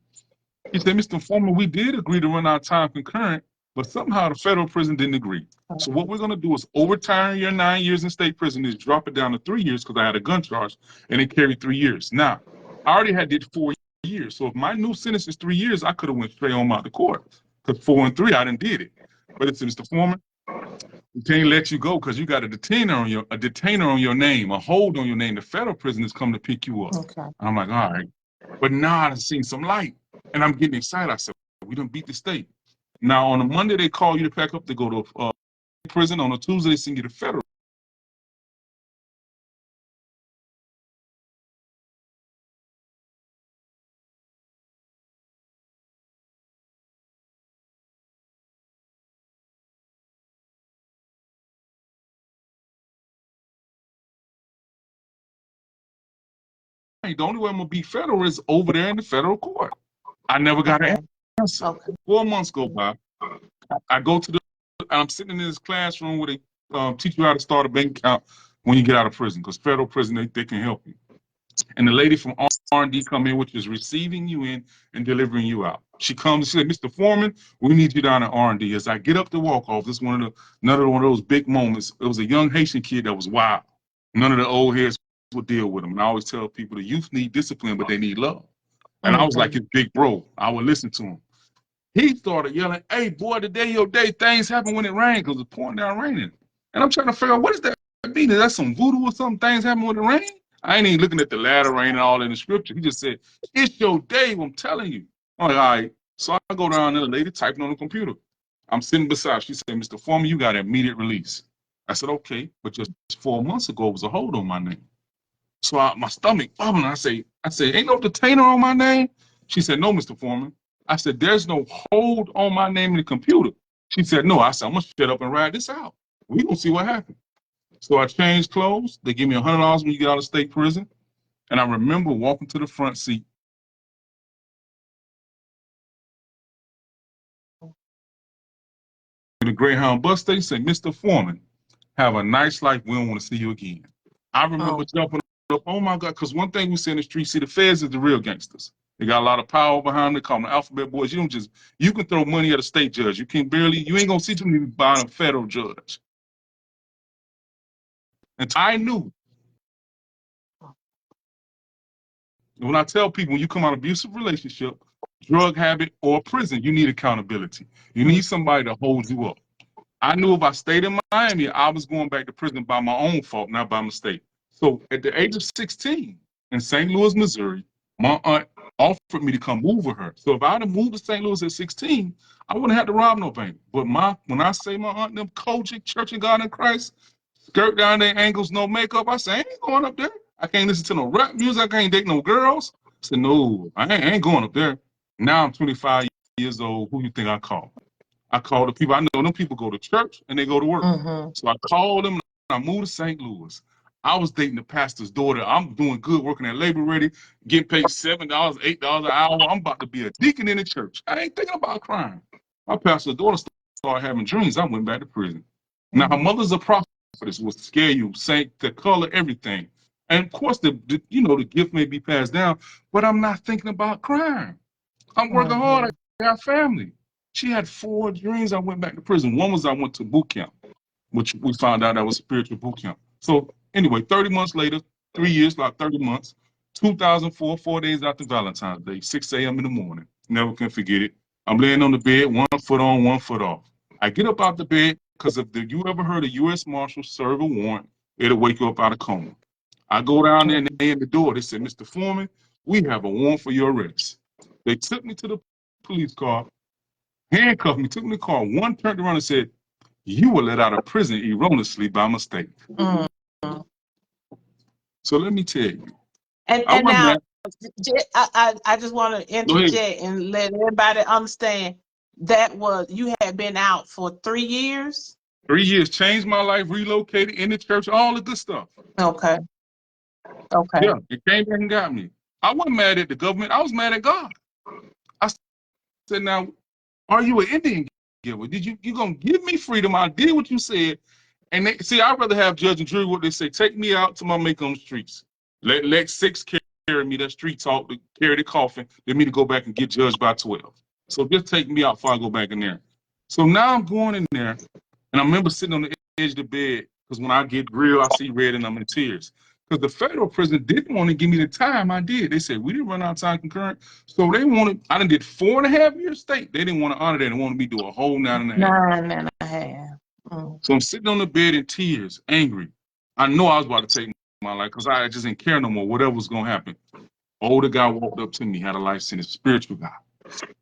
He said, Mr. Foreman, we did agree to run our time concurrent, but somehow the federal prison didn't agree. So what we're going to do is overturn your 9 years in state prison, is drop it down to 3 years because I had a gun charge and it carried 3 years. Now, I already had did 4 years. So if my new sentence is 3 years, I could have went straight on out the court because 4 and 3, I didn't did it. But it's Mr. Foreman, we can't let you go because you got a detainer on your name, a hold on your name. The federal prison is coming to pick you up. Okay. I'm like, all right. But now I've seen some light and I'm getting excited. I said, we done beat the state. Now on a Monday, they call you to pack up to go to prison. On a Tuesday, they send you to federal. The only way I'm gonna be federal is over there in the federal court. I never got an answer. 4 months go by. I go to I'm sitting in this classroom where they teach you how to start a bank account when you get out of prison, because federal prison, they can help you. And the lady from R&D come in, which is receiving you in and delivering you out. She comes and said, Mr. Foreman, we need you down at R&D. As I get up to walk off, this is another one of those big moments. It was a young Haitian kid that was wild. None of the old heads would deal with him. And I always tell people the youth need discipline, but they need love. And I was like his big bro. I would listen to him. He started yelling, hey, boy, today your day, things happen when it rains, because it's pouring down raining. And I'm trying to figure out, what does that mean? Is that some voodoo or something? Things happen when it rains? I ain't even looking at the latter rain and all in the scripture. He just said, it's your day, I'm telling you. I'm like, all right. So I go down there, the lady typing on the computer. I'm sitting beside her. She said, Mr. Foreman, you got immediate release. I said, okay, but just 4 months ago, it was a hold on my name. So my stomach bubbling. I say, ain't no detainer on my name? She said, no, Mr. Foreman. I said, there's no hold on my name in the computer. She said, no. I said, I'm going to shut up and ride this out. We're going to see what happens. So I changed clothes. They give me $100 when you get out of state prison. And I remember walking to the front seat. The Greyhound bus station said, Mr. Foreman, have a nice life. We don't want to see you again. I remember jumping up, oh my God, because one thing we say in the street, see, the feds is the real gangsters. They got a lot of power behind them. They call them the alphabet boys. You can throw money at a state judge. You ain't going to see too many by a federal judge. And I knew. When I tell people, when you come out of abusive relationship, drug habit, or prison, you need accountability. You need somebody to hold you up. I knew if I stayed in Miami, I was going back to prison by my own fault, not by mistake. So at the age of 16 in St. Louis, Missouri, my aunt offered me to come move with her. So if I'd have moved to St. Louis at 16, I wouldn't have to rob no bank. But when I say my aunt, them Kojic, Church of God in Christ, skirt down their ankles, no makeup, I say, I ain't going up there. I can't listen to no rap music. I can't date no girls. I said, no, I ain't going up there. Now I'm 25 years old. Who you think I call? I call the people. I know them people go to church and they go to work. So I called them and I moved to St. Louis. I was dating the pastor's daughter. I'm doing good, working at Labor Ready, getting paid $7, $8 an hour. I'm about to be a deacon in the church. I ain't thinking about crime. My pastor's daughter started having dreams. I went back to prison. Now, her mother's a prophetess, will scare you, saint, the color, everything. And of course, the gift may be passed down, but I'm not thinking about crime. I'm working hard. I got family. She had 4 dreams. I went back to prison. One was I went to boot camp, which we found out that was spiritual boot camp. So anyway, 30 months later, 3 years, like 30 months, 2004, 4 days after Valentine's Day, 6 a.m. in the morning. Never can forget it. I'm laying on the bed, 1 foot on, 1 foot off. I get up out the bed because if you ever heard a U.S. Marshal serve a warrant, it'll wake you up out of coma. I go down there and they in the door. They said, Mr. Foreman, we have a warrant for your arrest. They took me to the police car, handcuffed me, took me to the car. One turned around and said, "You were let out of prison erroneously by mistake." Mm. So let me tell you, And I went now, back. I just want to Go ahead. interject and let everybody understand that you had been out for 3 years. 3 years, changed my life, relocated in the church, all the good stuff. Okay. Okay. Yeah, it came back and got me. I wasn't mad at the government. I was mad at God. I said, "Now, are you an Indian giver? You gonna give me freedom? I did what you said." And they see, I'd rather have judge and jury what they say. Take me out to my make on the streets. Let 6 carry me, that street talk, to carry the coffin, then me to go back and get judged by 12. So just take me out before I go back in there. So now I'm going in there, and I remember sitting on the edge of the bed, because when I get real, I see red and I'm in tears. Because the federal prison didn't want to give me the time I did. They said, we didn't run out of time concurrent. So they wanted, I done did 4.5 years state. They didn't want to honor that. They wanted me to do a whole 9.5. 9.5. Mm. So I'm sitting on the bed in tears, angry. I know I was about to take my life because I just didn't care no more, whatever was going to happen. Older guy walked up to me, had a life sentence, spiritual guy.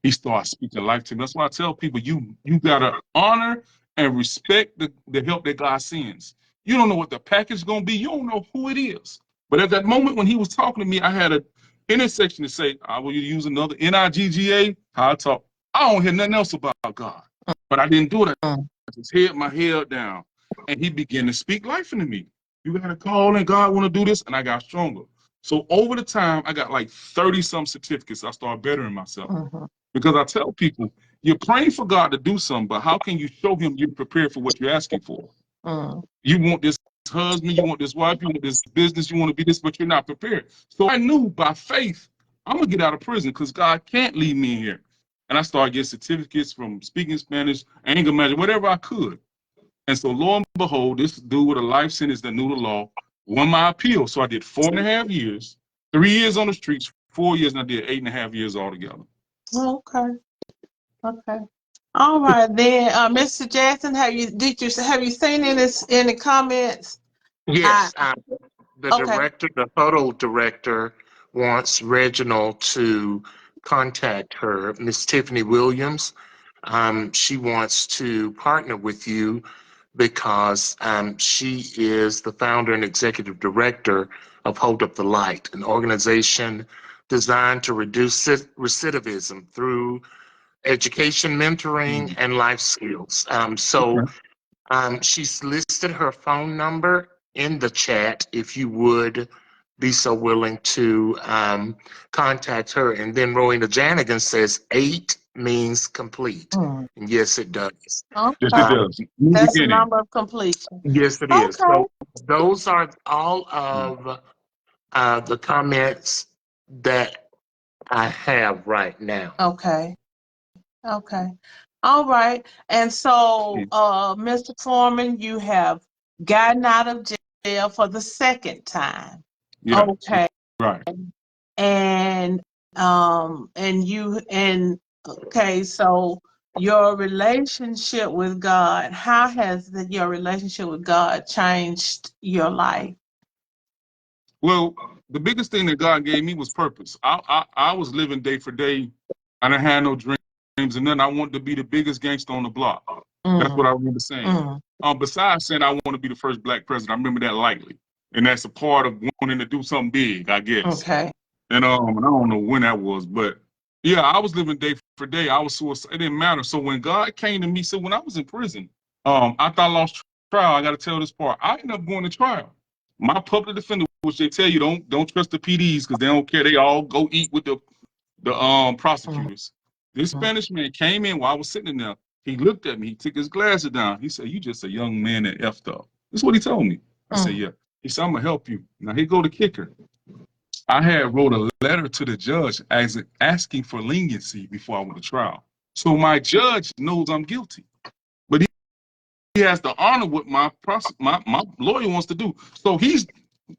He started speaking life to me. That's why I tell people, you got to honor and respect the help that God sends. You don't know what the package is going to be. You don't know who it is. But at that moment when he was talking to me, I had an intersection to say, I will use another N-I-G-G-A, how I talk. I don't hear nothing else about God. But I didn't do it. I just held my head down. And he began to speak life into me. You got to call and God want to do this. And I got stronger. So over the time, I got like 30-some certificates. I started bettering myself. Mm-hmm. Because I tell people, you're praying for God to do something, but how can you show him you're prepared for what you're asking for? You want this husband, you want this wife, you want this business, you want to be this, but you're not prepared. So I knew by faith, I'm going to get out of prison because God can't leave me in here. And I started getting certificates from speaking Spanish, anger management, whatever I could. And so lo and behold, this dude with a life sentence that knew the law won my appeal. So I did 4.5 years, 3 years on the streets, 4 years, and I did 8.5 years altogether. Okay. Okay. All right then, Mr. Jackson, have you seen any comments? Yes, the Okay. director, the photo director, wants Reginald to contact her, Miss Tiffany Williams. She wants to partner with you because she is the founder and executive director of Hold Up the Light, an organization designed to reduce recidivism through education, mentoring, and life skills. She's listed her phone number in the chat if you would be so willing to contact her. And then Rowena Janigan says 8 means complete. And yes, it does. Okay. Yes, it does. That's the number of completion. Yes, it is. Okay. So those are all of the comments that I have right now. Okay. Okay. All right. And so, Mr. Foreman, you have gotten out of jail for the second time. Yeah. Okay. Right. And okay, so your relationship with God, how has your relationship with God changed your life? Well, the biggest thing that God gave me was purpose. I was living day for day. I didn't have no dreams and nothing. I wanted to be the biggest gangster on the block. That's what I remember saying. Besides saying I want to be the first black president, I remember that lightly. And that's a part of wanting to do something big, I guess. Okay. And I don't know when that was, but yeah, I was living day for day. I was suicide. It didn't matter. So when God came to me, so when I was in prison, I thought I lost trial. I got to tell this part. I ended up going to trial. My public defender, which they tell you don't trust the PDs because they don't care. They all go eat with the prosecutors. This Spanish man came in while I was sitting in there. He looked at me. He took his glasses down. He said, "You just a young man that effed up." This is what he told me. I said, "Yeah." He said, "I'm gonna help you." Now here go the kicker. I had wrote a letter to the judge asking for leniency before I went to trial. So my judge knows I'm guilty, but he has to honor what my lawyer wants to do. So he's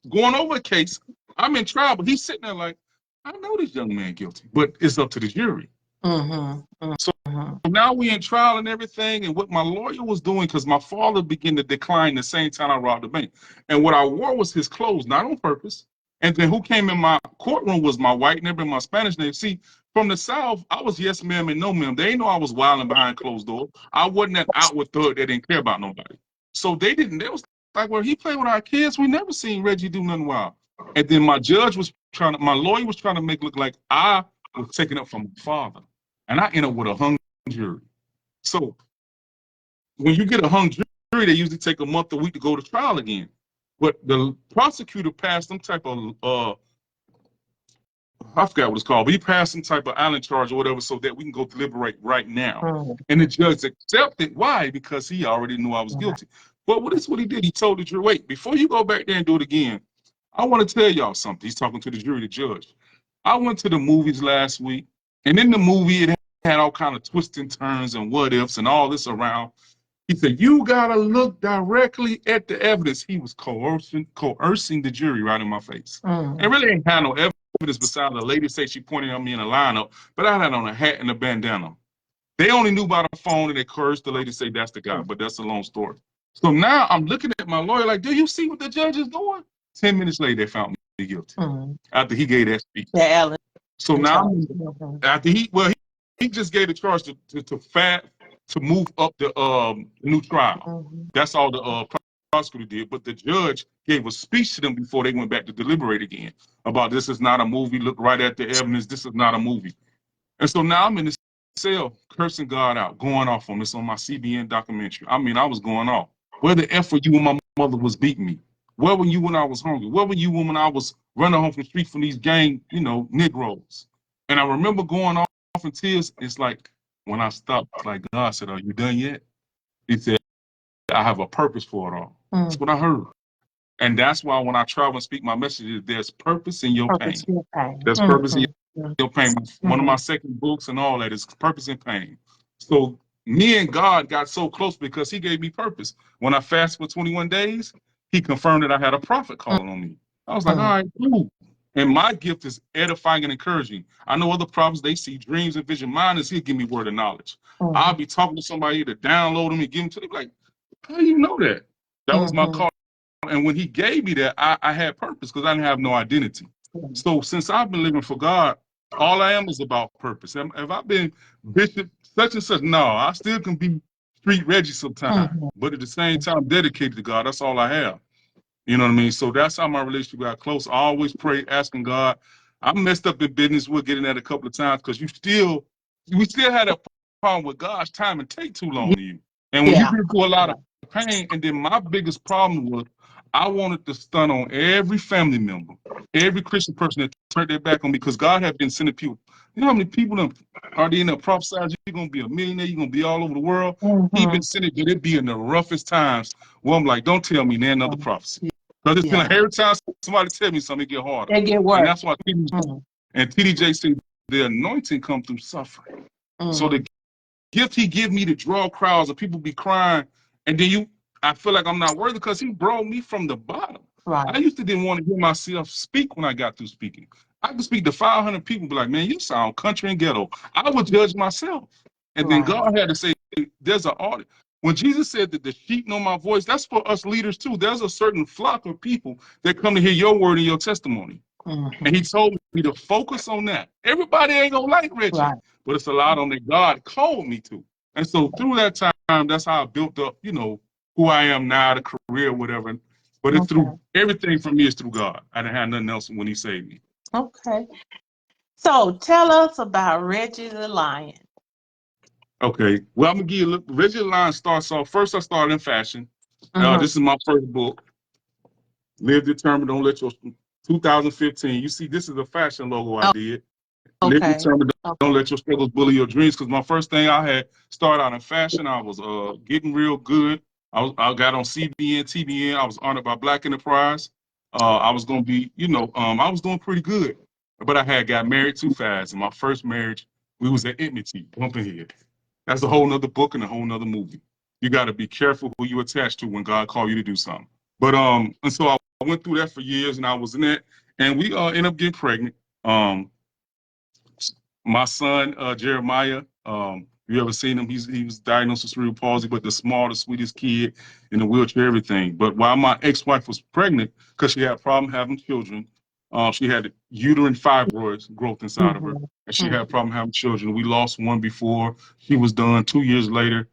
going over a case. I'm in trial, but he's sitting there like, I know this young man guilty, but it's up to the jury. So now we in trial and everything, and what my lawyer was doing, because my father began to decline the same time I robbed the bank. And what I wore was his clothes, not on purpose. And then who came in my courtroom was my white neighbor and my Spanish neighbor. See, from the South, I was yes ma'am and no ma'am. They didn't know I was wilding behind closed doors. I wasn't that outward thug that didn't care about nobody. So they didn't. They was like, well, he played with our kids. We never seen Reggie do nothing wild. And then my lawyer was trying to make it look like I was taking up from my father. And I ended up with a hung jury. So when you get a hung jury, they usually take a month, a week to go to trial again. But the prosecutor passed some type of I forgot what it's called, but he passed some type of island charge or whatever so that we can go deliberate right now. And the judge accepted. Why? Because he already knew I was guilty. But this is what he did. He told the jury, wait, before you go back there and do it again, I want to tell y'all something. He's talking to the jury, the judge. I went to the movies last week, and in the movie, it had all kind of twists and turns and what ifs and all this around. He said, you got to look directly at the evidence. He was coercing the jury right in my face. And really ain't had no evidence besides the lady say she pointed at me in a lineup, but I had on a hat and a bandana. They only knew by the phone and they cursed the lady say that's the guy, but that's a long story. So now I'm looking at my lawyer like, do you see what the judge is doing? 10 minutes later, they found me guilty after he gave that speech. So now, after he just gave the charge to move up the new trial. That's all the prosecutor did. But the judge gave a speech to them before they went back to deliberate again about this is not a movie. Look right at the evidence. This is not a movie. And so now I'm in the cell cursing God out, going off on this on my CBN documentary. I mean, I was going off. Where the F were you when my mother was beating me? Where were you when I was hungry? Where were you when I was running home from the street from these gang, Negroes? And I remember going off in tears. It's like when I stopped, it's like God said, are you done yet? He said, I have a purpose for it all. That's what I heard. And that's why when I travel and speak my messages, there's purpose in your pain. There's purpose in your pain. One of my second books and all that is Purpose in Pain. So me and God got so close because he gave me purpose. When I fasted for 21 days, he confirmed that I had a prophet calling on me. I was like, all right, cool. And my gift is edifying and encouraging. I know other prophets, they see dreams and vision. Mine is he'll give me word of knowledge. I'll be talking to somebody to download them and give them to them. Like, how do you know that? That was my call. And when he gave me that, I had purpose because I didn't have no identity. So since I've been living for God, all I am is about purpose. Have I been Bishop such and such? No, I still can be Street Reggie sometimes. But at the same time, dedicated to God. That's all I have. You know what I mean? So that's how my relationship got close. I always pray, asking God. I messed up in business. We'll get in that a couple of times because we still had a problem with God's time and take too long to you. And when you've been through a lot of pain, and then my biggest problem was I wanted to stun on every family member, every Christian person that turned their back on me because God had been sending people. You know how many people are they in the prophesied you're going to be a millionaire, you're going to be all over the world? He been sending, but it be in the roughest times where I'm like, don't tell me there's another prophecy. Because it's like every time somebody tell me something, it get harder. It get worse. And that's why TDJ said the anointing come through suffering. So the gift he give me to draw crowds of people be crying, and then I feel like I'm not worthy because he brought me from the bottom. I used to didn't want to hear myself speak when I got through speaking. I could speak to 500 people, be like, man, you sound country and ghetto. I would judge myself. And then God had to say, there's an audit. When Jesus said that the sheep know my voice, that's for us leaders too. There's a certain flock of people that come to hear your word and your testimony. And he told me to focus on that. Everybody ain't gonna like Reggie, but it's a lot on that God called me to. And so through that time, that's how I built up, who I am now, the career, whatever. But it's through everything for me is through God. I didn't have nothing else when he saved me. Okay. So tell us about Reggie the Lion. Okay. Well, I'm gonna give you a look. Reggie the Lion starts off. First, I started in fashion. This is my first book. Live Determined, Don't Let Your 2015. You see, this is a fashion logo I did. Live Determined, Don't Let Your Struggles Bully Your Dreams. Because my first thing I had started out in fashion. I was getting real good. I got on CBN, TBN. I was honored by Black Enterprise. I was gonna be, I was doing pretty good. But I got married too fast. In my first marriage, we was at enmity, bumping head. That's a whole nother book and a whole nother movie. You got to be careful who you attach to when God called you to do something. But and so I went through that for years, and I was in that, and we ended up getting pregnant. My son Jeremiah, you ever seen him? He was diagnosed with cerebral palsy, but the smartest, sweetest kid in a wheelchair, everything. But while my ex-wife was pregnant, because she had a problem having children, She had uterine fibroids growth inside of her, Mhm. and she had a problem having children. We lost one before she was done. 2 years later,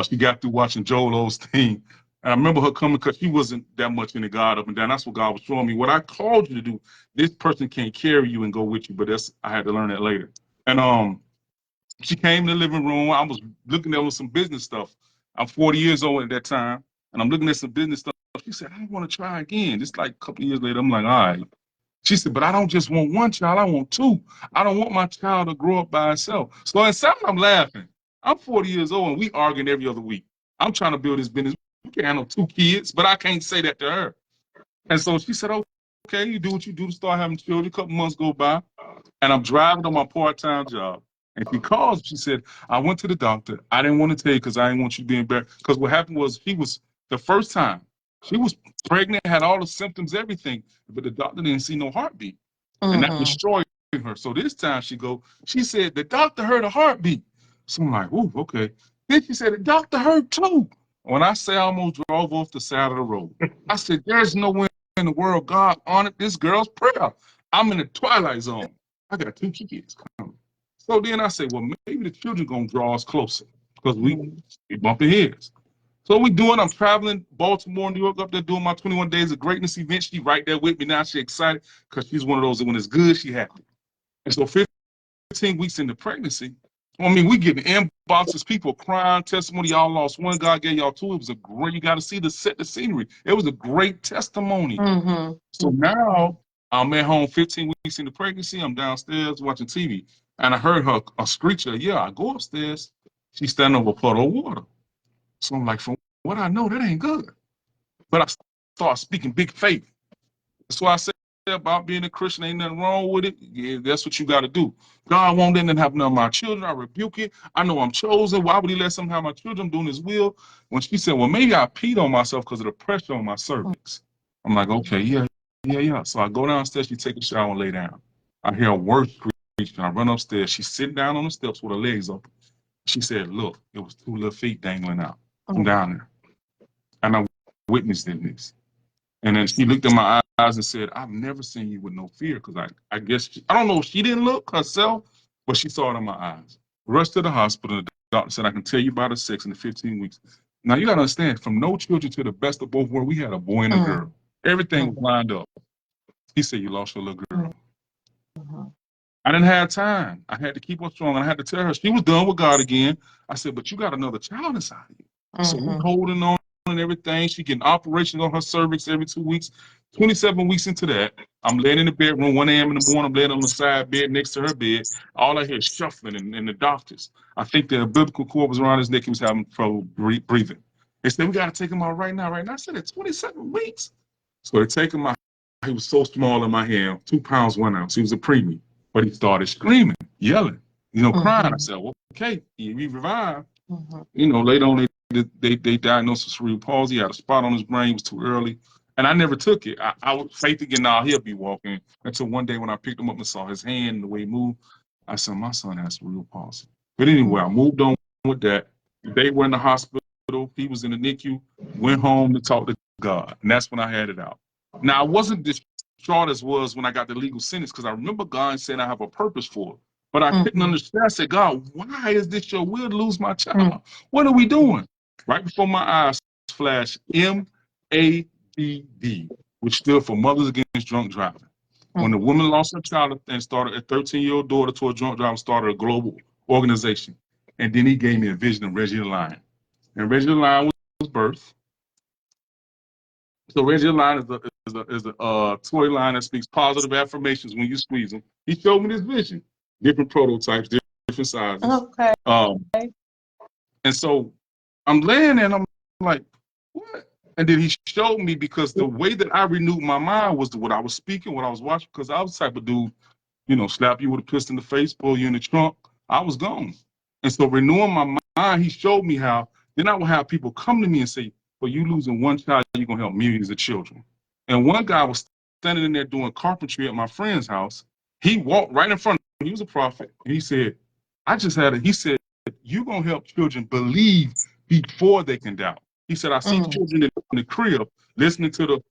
she got through watching Joel Osteen. And I remember her coming because she wasn't that much into God up and down. That's what God was showing me. What I called you to do, this person can't carry you and go with you, but I had to learn that later. And she came in the living room. I was looking at some business stuff. I'm 40 years old at that time, and I'm looking at some business stuff. She said, I want to try again. It's like a couple of years later. I'm like, all right. She said, but I don't just want one child. I want two. I don't want my child to grow up by herself. So inside, I'm laughing. I'm 40 years old, and we arguing every other week. I'm trying to build this business. We can't handle two kids, but I can't say that to her. And so she said, okay, you do what you do to start having children. A couple months go by, and I'm driving on my part-time job. And she calls, she said, I went to the doctor. I didn't want to tell you because I didn't want you to be embarrassed. Because what happened was she was, the first time, she was pregnant, had all the symptoms, everything, but the doctor didn't see no heartbeat. And that destroyed her. So this time she said, the doctor heard a heartbeat. So I'm like, ooh, okay. Then she said, the doctor heard too. When I say I almost drove off the side of the road, I said, there's no way in the world God honored this girl's prayer. I'm in the twilight zone. I got two kids coming. So then I said, well, maybe the children going to draw us closer because we bumping heads. So we doing, I'm traveling Baltimore, New York, up there doing my 21 Days of Greatness event. She right there with me now. She excited because she's one of those that when it's good, she happy. And so 15 weeks into pregnancy, I mean, we getting inboxes, people crying, testimony, y'all lost one, God gave y'all two. It was a great, you got to see the scenery. It was a great testimony. So now I'm at home 15 weeks into pregnancy. I'm downstairs watching TV. And I heard her a screecher. Yeah, I go upstairs. She's standing over a puddle of water. So I'm like, from what I know, that ain't good. But I start speaking big faith. That's why I say about being a Christian, ain't nothing wrong with it. Yeah, that's what you got to do. God won't let nothing happen to my children. I rebuke it. I know I'm chosen. Why would he let something happen to my children? I'm doing his will. When she said, well, maybe I peed on myself because of the pressure on my cervix. I'm like, okay, yeah. So I go downstairs. She take a shower and lay down. I hear a word screech. I run upstairs. She's sitting down on the steps with her legs open. She said, look, it was two little feet dangling out from down there. And I witnessed in this. And then she looked in my eyes and said, I've never seen you with no fear. Because I guess, I don't know if she didn't look herself, but she saw it in my eyes. Rushed to the hospital. The doctor said, I can tell you about the 6 and the 15 weeks. Now, you got to understand, from no children to the best of both worlds, we had a boy and a girl. Everything was lined up. He said, you lost your little girl. I didn't have time. I had to keep her strong. And I had to tell her, she was done with God again. I said, but you got another child inside of you. So we're holding on and everything. She getting operations on her cervix every 2 weeks. 27 weeks into that, I'm laying in the bedroom 1 a.m. in the morning. I'm laying on the side bed next to her bed. All I hear is shuffling and the doctors. I think the umbilical cord was around his neck. He was having trouble breathing. They said, we got to take him out right now. I said, at 27 weeks. So they take him out. He was so small in my hand, 2 pounds, 1 ounce. He was a preemie. But he started screaming, yelling, crying. I said, well, okay, he revived. Later on, they diagnosed with cerebral palsy. He had a spot on his brain. It was too early. And I never took it. I was faith again, now he'll be walking. Until one day when I picked him up and saw his hand and the way he moved, I said, my son has cerebral palsy. But anyway, I moved on with that. They were in the hospital. He was in the NICU. Went home to talk to God. And that's when I had it out. Now, I wasn't distraught as was when I got the legal sentence because I remember God saying I have a purpose for it. But I couldn't understand. I said, God, why is this your will to lose my child? What are we doing? Right before my eyes flashed MADD, which stood for Mothers Against Drunk Driving. When the woman lost her child and started a 13-year-old daughter to a drunk driver, started a global organization. And then he gave me a vision of Reggie the Lion. And Reggie the Lion was birthed. So Reggie the Lion is a toy line that speaks positive affirmations when you squeeze them. He showed me this vision, different prototypes, different sizes. Okay. And so I'm laying there and I'm like, what? And then he showed me because the way that I renewed my mind was what I was speaking, what I was watching, because I was the type of dude, slap you with a pistol in the face, pull you in the trunk. I was gone. And so renewing my mind, he showed me how, then I would have people come to me and say, well, you losing one child, you're going to help millions of children. And one guy was standing in there doing carpentry at my friend's house. He walked right in front of me. He was a prophet. And he said, he said, you're going to help children believe before they can doubt. He said, I see children in the crib listening to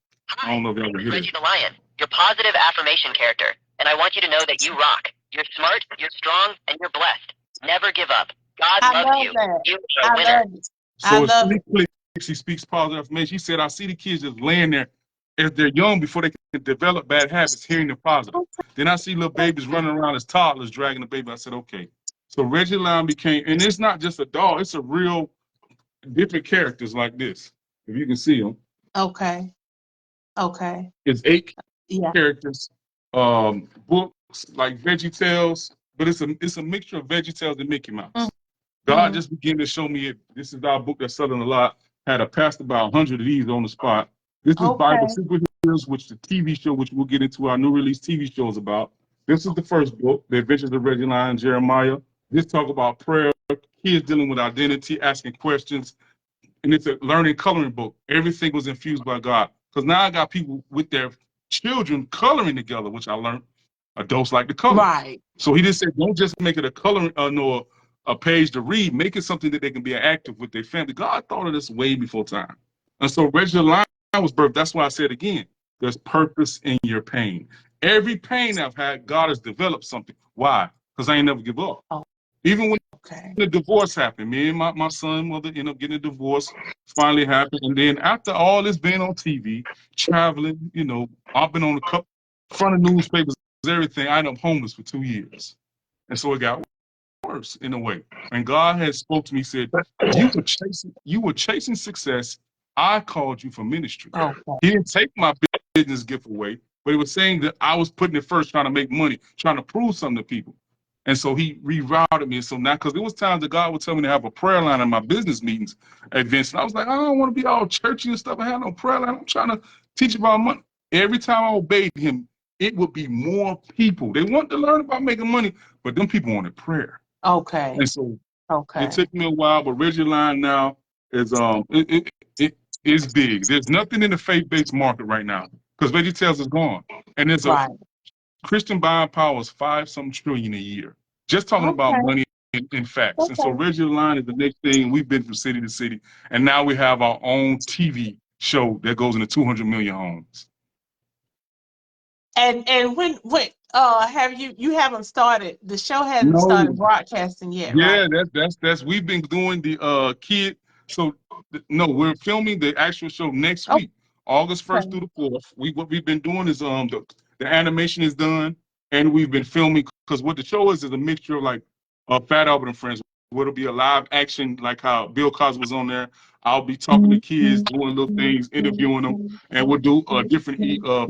I don't know if y'all can hear Reggie the Lion. your positive affirmation character, and I want you to know that you rock. You're smart, you're strong, and you're blessed. Never give up. God I loves love you. that. You are a I winner. love it. I So it's love 3 it. clicks. She speaks positive affirmation. She said, I see the kids just laying there as they're young before they can develop bad habits, hearing the positive. Then I see little babies running around as toddlers, dragging the baby. I said, okay. So Reggie the Lion became, and it's not just a dog, it's a real different characters like this. If you can see them, Okay. Okay. it's 8 Yeah. characters, books like Veggie Tales, but it's a mixture of Veggie Tales and Mickey Mouse. God just began to show me it. This is our book that's selling a lot. Had a passed about 100 of these on the spot. This is Bible Okay. Superheroes, which the TV show, which we'll get into our new release TV shows about. This is the first book, The Adventures of Reggie Lion, Jeremiah. This talk about prayer, kids dealing with identity, asking questions, and it's a learning coloring book. Everything was infused by God. Because now I got people with their children coloring together, which I learned adults like to color. Right. So he just said, don't just make it a coloring no a page to read. Make it something that they can be active with their family. God thought of this way before time. And so Reginald Lion was birthed. That's why I said again, there's purpose in your pain. Every pain I've had, God has developed something. Why? Because I ain't never give up. Oh. Even when Okay. the divorce happened, me and my son mother ended up getting a divorce, finally happened. And then after all this being on TV, traveling, you know, I've been on the front of newspapers, everything. I ended up homeless for 2 years. And so it got worse in a way. And God had spoke to me, said, you were chasing success. I called you for ministry. Okay. He didn't take my business gift away, but he was saying that I was putting it first, trying to make money, trying to prove something to people. And so he rerouted me. So now, because there was times that God would tell me to have a prayer line in my business meetings events. And I was like, I don't want to be all churchy and stuff. I have no prayer line. I'm trying to teach about money. Every time I obeyed him, it would be more people. They want to learn about making money, but them people wanted prayer. Okay. And so Okay. it took me a while, but Reggie Line now is it is big. There's nothing in the faith-based market right now because Veggie Tales is gone. And there's a Right. Christian buying power is 5-some trillion a year. Just talking about Okay. money and facts. And so Okay. Reggie Line is the next thing. We've been from city to city, and now we have our own TV show that goes into 200 million homes. And when have you haven't started, the show hasn't No. started broadcasting yet, Yeah, right? that's we've been doing the kid. So no, we're filming the actual show next Oh, week, August 1st okay. through the 4th. What we've been doing is the animation is done, and we've been filming because what the show is a mixture of like Fat Albert and Friends. Where it'll be a live action like how Bill Cosby was on there. I'll be talking to kids, doing little things, interviewing them, and we'll do different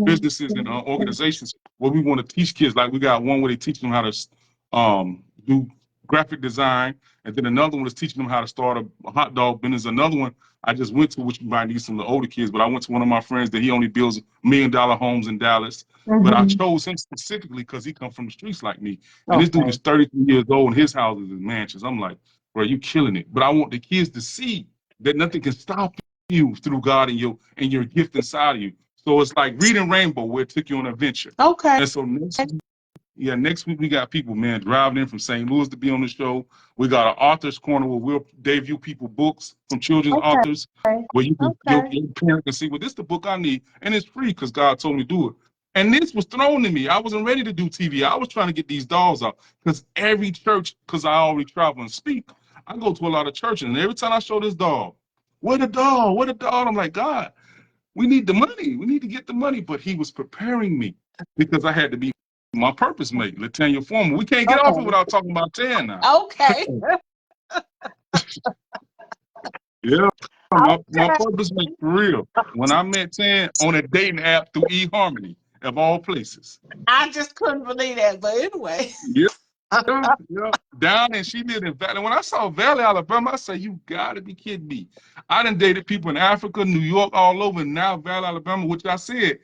businesses and organizations where we want to teach kids. Like we got one where they teach them how to do graphic design, and then another one is teaching them how to start a hot dog business. Another one I just went to, which you might need some of the older kids, but I went to one of my friends that he only builds $1 million homes in Dallas. But I chose him specifically because he come from the streets like me. And this dude is 33 years old, and his houses is mansions. I'm like, bro, you killing it. But I want the kids to see that nothing can stop you through God and your gift inside of you. So it's like Reading Rainbow, where it took you on an adventure. Okay. And so next week we got people, man, driving in from St. Louis to be on the show. We got an author's corner where we'll debut people books from children's authors, where you can your parent can see, well, this is the book I need, and it's free because God told me to do it. And this was thrown to me. I wasn't ready to do TV. I was trying to get these dolls out because every church, because I already travel and speak, I go to a lot of churches, and every time I show this doll, where the doll? Where the doll? I'm like, God, we need the money. We need to get the money. But he was preparing me because I had to be my purpose mate, Latanya Foreman. We can't get off it without talking about Tan now. Okay. Yeah, my purpose mate for real. When I met Tan on a dating app through eHarmony, of all places. I just couldn't believe that, but anyway. Yeah. Yeah. Down and she lived in Valley. When I saw Valley, Alabama, I said, you gotta be kidding me. I done dated people in Africa, New York, all over, and now Valley, Alabama, which I said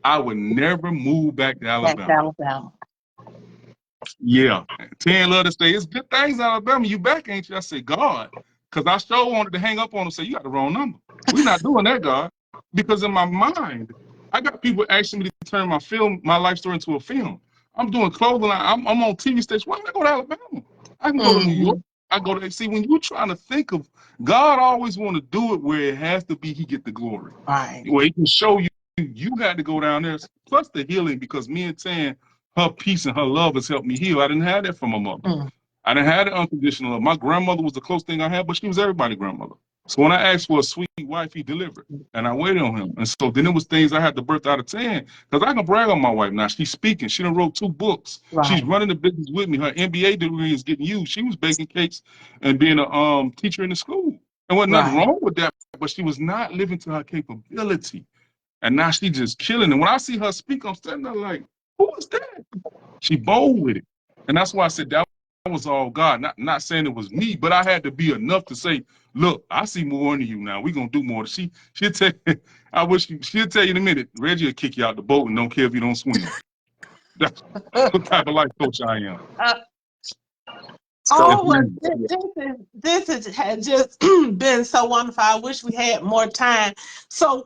I would never move back to Alabama. Back to Alabama. Yeah. Tan love to say, it's good things, Alabama. You back, ain't you? I said, God. Because I sure wanted to hang up on him and say, you got the wrong number. We're not doing that, God. Because in my mind, I got people asking me to turn my life story into a film. I'm doing clothing. I'm on TV station. Why don't I go to Alabama? I can go to New York. I go to, see, when you're trying to think of, God always want to do it where it has to be, he get the glory. Right. Where he can show you you had to go down there, plus the healing, because me and Tan, her peace and her love has helped me heal. I didn't have that from my mother. I didn't have the unconditional love. My grandmother was the close thing I had, but she was everybody's grandmother. So when I asked for a sweet wife, he delivered. And I waited on him. And so then it was things I had to birth out of Tan. Because I can brag on my wife now. She's speaking. She done wrote 2 books. Right. She's running the business with me. Her MBA degree is getting used. She was baking cakes and being a teacher in the school. And wasn't nothing wrong with that, but she was not living to her capability. And now she just killing it. When I see her speak, I'm standing there like, who is that? She bold with it. And that's why I said that was all God. Not saying it was me, but I had to be enough to say, look, I see more in you now. We're going to do more. She'll tell you, she'll tell you in a minute, Reggie will kick you out the boat and don't care if you don't swim. That's what type of life coach I am. This has just been so wonderful. I wish we had more time. So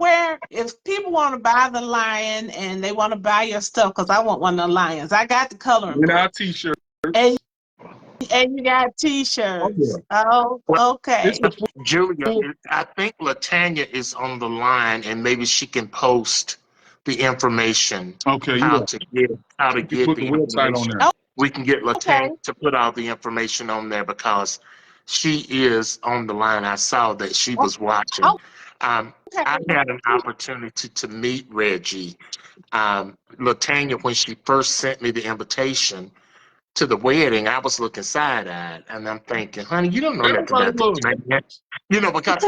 if people want to buy the Lion and they want to buy your stuff, because I want one of the lions. I got the coloring book. Our T-shirt. And you got T-shirts. Oh, okay. Julia, I think LaTanya is on the line, and maybe she can post the information. Okay, how to get the website on information. there. We can get LaTanya to put all the information on there because she is on the line. I saw that she was watching. I had an opportunity to meet Reggie. LaTanya, when she first sent me the invitation to the wedding, I was looking side-eyed, and I'm thinking, honey, you don't know nothing about this man. You know, because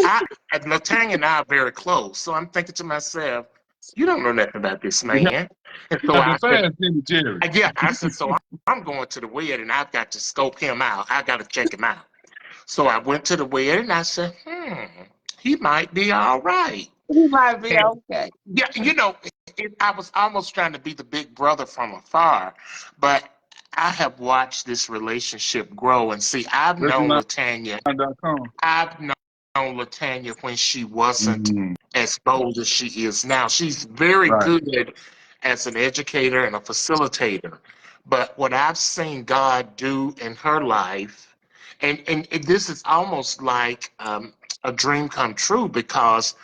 LaTanya and I are very close, so I'm thinking to myself, you don't know nothing about this man. And so I said, so I'm going to the wedding. I've got to scope him out. I got to check him out. So I went to the wedding, and I said, he might be all right. He might be okay. Yeah, you know, I was almost trying to be the big brother from afar, but I have watched this relationship grow. And see, I've known LaTanya. I've known LaTanya when she wasn't as bold as she is now. She's very good as an educator and a facilitator. But what I've seen God do in her life, and this is almost like a dream come true, because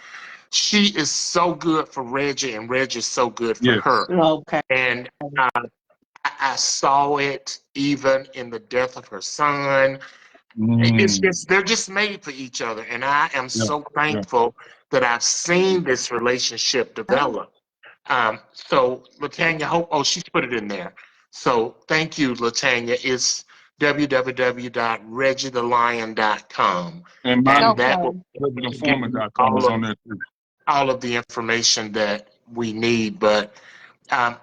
she is so good for Reggie, and Reggie is so good for her. Okay. And I saw it even in the death of her son. It's just, they're just made for each other. And I am so thankful that I've seen this relationship develop. So LaTanya, she's put it in there. So thank you, LaTanya. It's www.regiethelion.com. And that will ReginaldForeman.com is on there too. All of the information that we need. But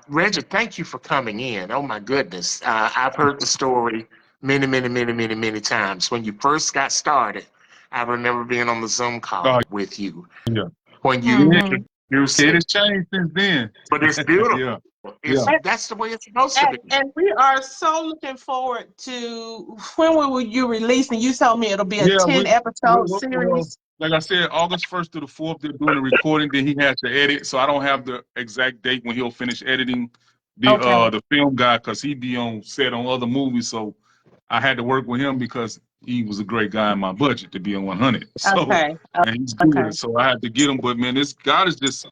Reggie, thank you for coming in. Oh my goodness. I've heard the story many times. When you first got started, I remember being on the Zoom call with you. Yeah. When you introduced it has changed since then. But it's beautiful. That's the way it's supposed to be. And we are so looking forward to, when will you release? And you told me it'll be a 10-episode series. Like I said, August 1st to the 4th, they're doing the recording. Then he has to edit, so I don't have the exact date when he'll finish editing the film guy, because he be on set on other movies. So I had to work with him because he was a great guy in my budget to be on 100. So and he's good. So I had to get him. But man, this God is just,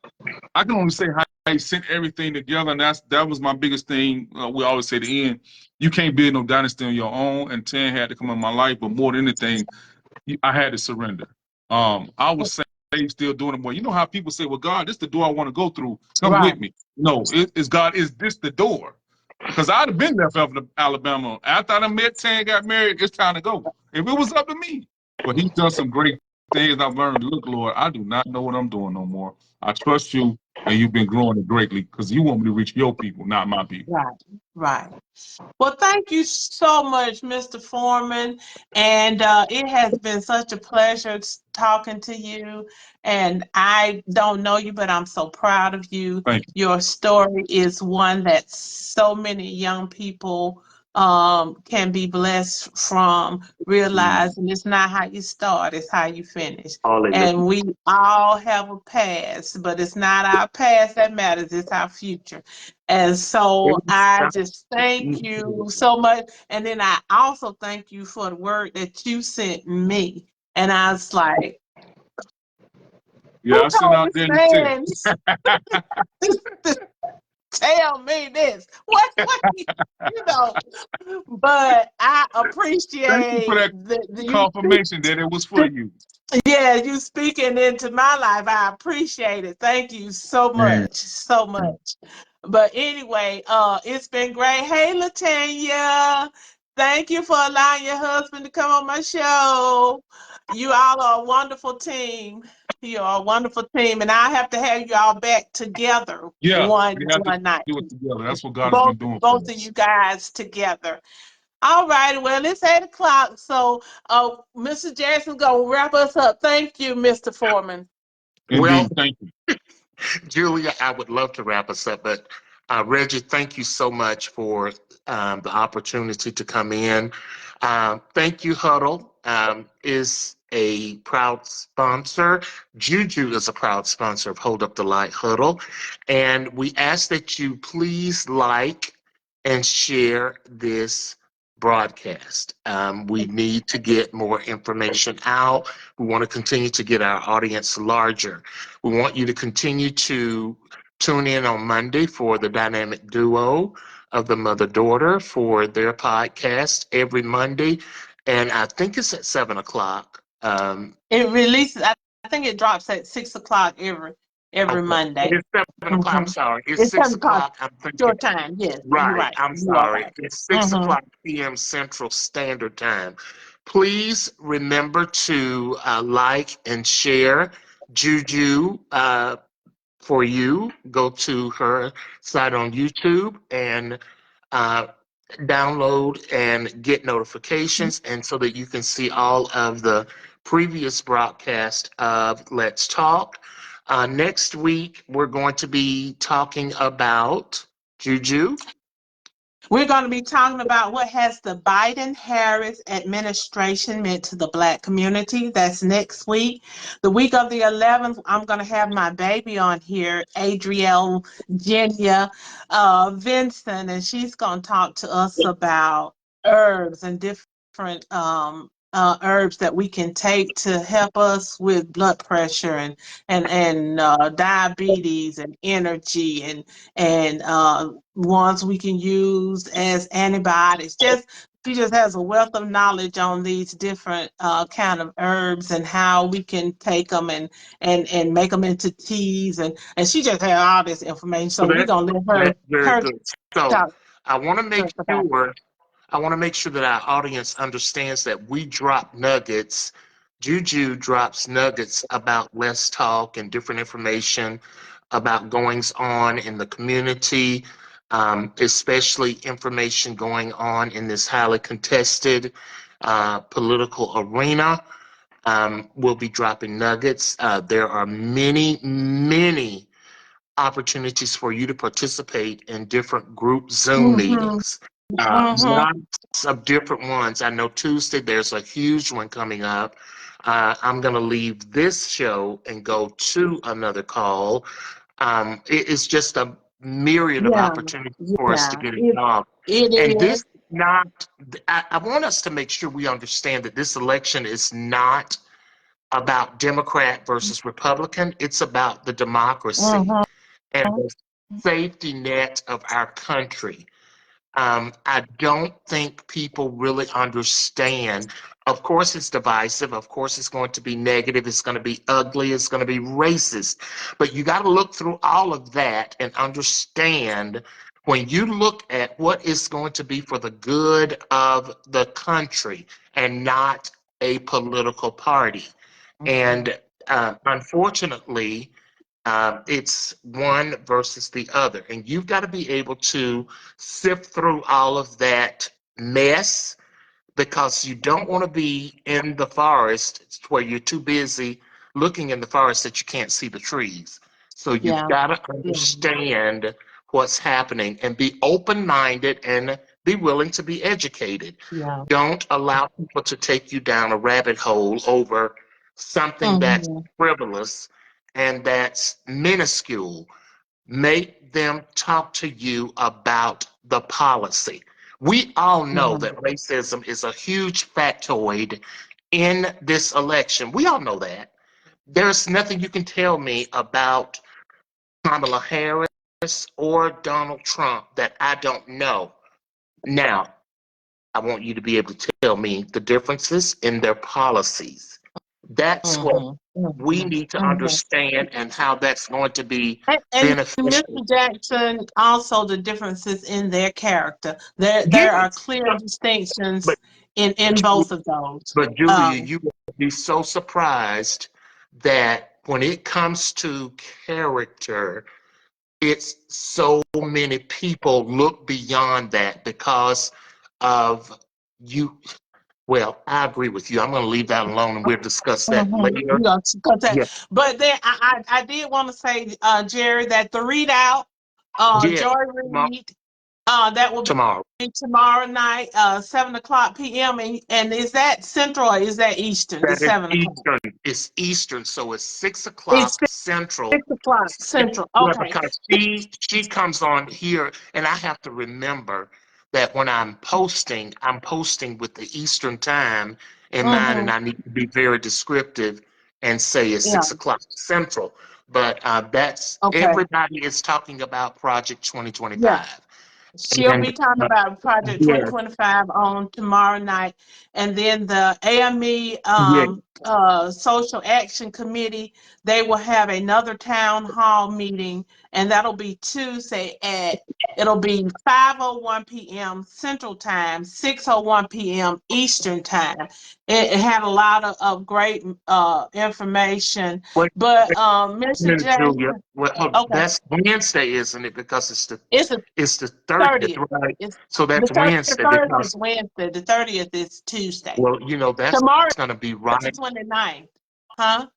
I can only say how he sent everything together, and that was my biggest thing. We always say at the end, you can't build no dynasty on your own, and 10 had to come in my life. But more than anything, I had to surrender. I was saved, still doing it more. You know how people say, well, God, this is the door I want to go through. Come with me. No, it's God, is this the door? Because I'd have been left up in Alabama. After I met 10, got married, it's time to go. If it was up to me. But he's done some great things. I've learned, look, Lord, I do not know what I'm doing no more. I trust you, and you've been growing it greatly, because you want me to reach your people, not my people. Right. Well, thank you so much, Mr. Foreman. And it has been such a pleasure talking to you. And I don't know you, but I'm so proud of you. Thank you. Your story is one that so many young people can be blessed from, realizing it's not how you start, it's how you finish. And we all have a past, but it's not our past that matters, it's our future. And so I just thank you so much. And then I also thank you for the word that you sent me. And I was like, Yeah, Who I sent told out this there in the man to tell me this? What you know? But I Thank you for appreciate that you confirmation that it was for you. yeah, you speaking into my life. I appreciate it. Thank you so much. So much. But anyway, it's been great. Hey, Latanya. Thank you for allowing your husband to come on my show. You all are a wonderful team. You are a wonderful team, and I have to have you all back together Yeah, one we have to one night. do it together. That's what God has Both been doing for both of us. you guys together. All right, well, it's 8 o'clock, so Mr. Jackson's gonna wrap us up. Thank you, Mr. Foreman. Well, Indeed. Thank you. Julia, I would love to wrap us up, but Reggie, thank you so much for the opportunity to come in. Thank you, Huddle is a proud sponsor. Juju is a proud sponsor of Hold Up the Light Huddle. And we ask that you please like and share this broadcast. We need to get more information out. We want to continue to get our audience larger. We want you to continue to tune in on Monday for the dynamic duo of the mother-daughter for their podcast every Monday. And I think it's at 7 o'clock. It releases. I think it drops at 6 o'clock every Okay. Monday. It's 7 o'clock. I'm Mhm. sorry. It's It's six 7 o'clock o'clock. I'm thinking. your time. Yes, you're Right. right. I'm You are sorry. right. It's 6 Mm-hmm. o'clock p.m. Central Standard Time. Please remember to like and share Juju for you. Go to her site on YouTube and uh, download and get notifications, and so that you can see all of the previous broadcast of Let's Talk. Next week, we're going to be talking about Juju. We're going to be talking about what has the Biden-Harris administration meant to the Black community. That's next week. The week of the 11th, I'm going to have my baby on here, Adrielle Genia Vincent, and she's going to talk to us about herbs and different herbs that we can take to help us with blood pressure and diabetes and energy and ones we can use as antibiotics. She just has a wealth of knowledge on these different kind of herbs and how we can take them and make them into teas and she just had all this information. So So we're gonna let her that's very her good. So talk I want to to make us about it. sure I want to make sure that our audience understands that we drop nuggets. Juju drops nuggets about Let's Talk and different information about goings on in the community, especially information going on in this highly contested political arena. We'll be dropping nuggets. There are many, many opportunities for you to participate in different group Zoom Mm-hmm. meetings. Mm-hmm. Lots of different ones. I know Tuesday there's a huge one coming up. I'm going to leave this show and go to another call. It's just a myriad of Yeah, opportunities for us to yeah. get involved. It And is. this not, I want us to make sure we understand that this election is not about Democrat versus Republican. It's about the democracy Mm-hmm. and the safety net of our country. I don't think people really understand. Of course, it's divisive. Of course, it's going to be negative. It's going to be ugly. It's going to be racist. But you got to look through all of that and understand when you look at what is going to be for the good of the country and not a political party. And unfortunately, it's one versus the other. And you've got to be able to sift through all of that mess because you don't want to be in the forest where you're too busy looking in the forest that you can't see the trees. So you've Yeah. got to understand what's happening and be open minded and be willing to be educated. Yeah. Don't allow people to take you down a rabbit hole over something that's Mm-hmm. frivolous and that's minuscule. Make them talk to you about the policy. We all know that racism is a huge factoid in this election. We all know that. there's nothing you can tell me about Kamala Harris or Donald Trump that I don't know. Now, I want you to be able to tell me the differences in their policies. That's what we need to understand and how that's going to be And beneficial. Mr. Jackson, also the differences in their character. There are Yes, clear distinctions but in both of those. but Julia, you will be so surprised that when it comes to character, it's so many people look beyond that because of you. Well, I agree with you. I'm going to leave that alone and we'll discuss that later. Yeah, Yeah, but then I did want to say, Jerry, that the readout, yeah, Joy tomorrow. Reid, that will Tomorrow. be tomorrow night, 7 o'clock p.m. And is that Central or is that Eastern? The That is 7 o'clock. Eastern. It's Eastern, so it's six It's o'clock Central. 6 o'clock Central. Yeah, Okay. because she comes on here, and I have to remember that when I'm posting with the Eastern time in mind, and I need to be very descriptive and say it's Yeah. 6 o'clock Central. But that's Okay. everybody is talking about Project Yeah. 2025, She'll and be talking about Project yeah, 2025 on tomorrow night. And then the AME yeah, Social Action Committee, they will have another town hall meeting, and that'll be Tuesday it'll be 5:01 p.m. Central Time, 6:01 p.m. Eastern Time. It had a lot of great information. wait, But wait a Mr. minute, Julia. Jackson, Well, okay, that's Wednesday, isn't it? Because it's the it's the 30th, 30th. right? It's So the that's 31st Wednesday is because, Wednesday. The 30th is Tuesday. well, that's Tomorrow going to be is the right. 29th. Huh?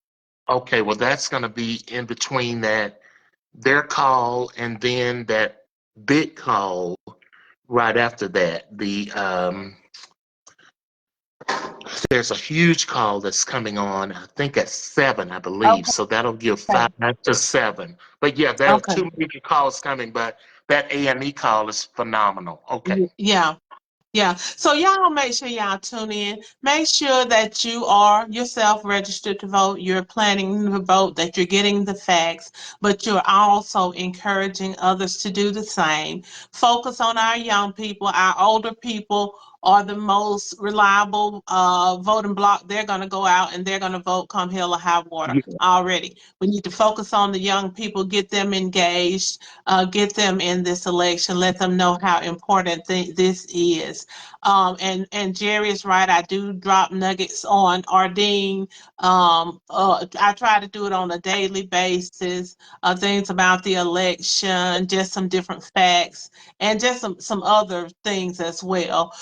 Okay, well, that's going to be in between that their call and then that big call right after that. There's a huge call that's coming on, I think at 7, I believe. Okay. So that'll give 5 to 7. But yeah, there are Okay. two major calls coming, but that AME call is phenomenal. Okay. Yeah. Yeah. So y'all make sure y'all tune in. Make sure that you are yourself registered to vote. You're planning to vote, that you're getting the facts, but you're also encouraging others to do the same. Focus on our young people. Our older people are the most reliable voting bloc. They're going to go out and they're going to vote come hell or high water Yeah. already. We need to focus on the young people, get them engaged, get them in this election, let them know how important this is. And Jerry is right. I do drop nuggets on Ardeen. I try to do it on a daily basis. Things about the election, just some different facts, and just some other things as well.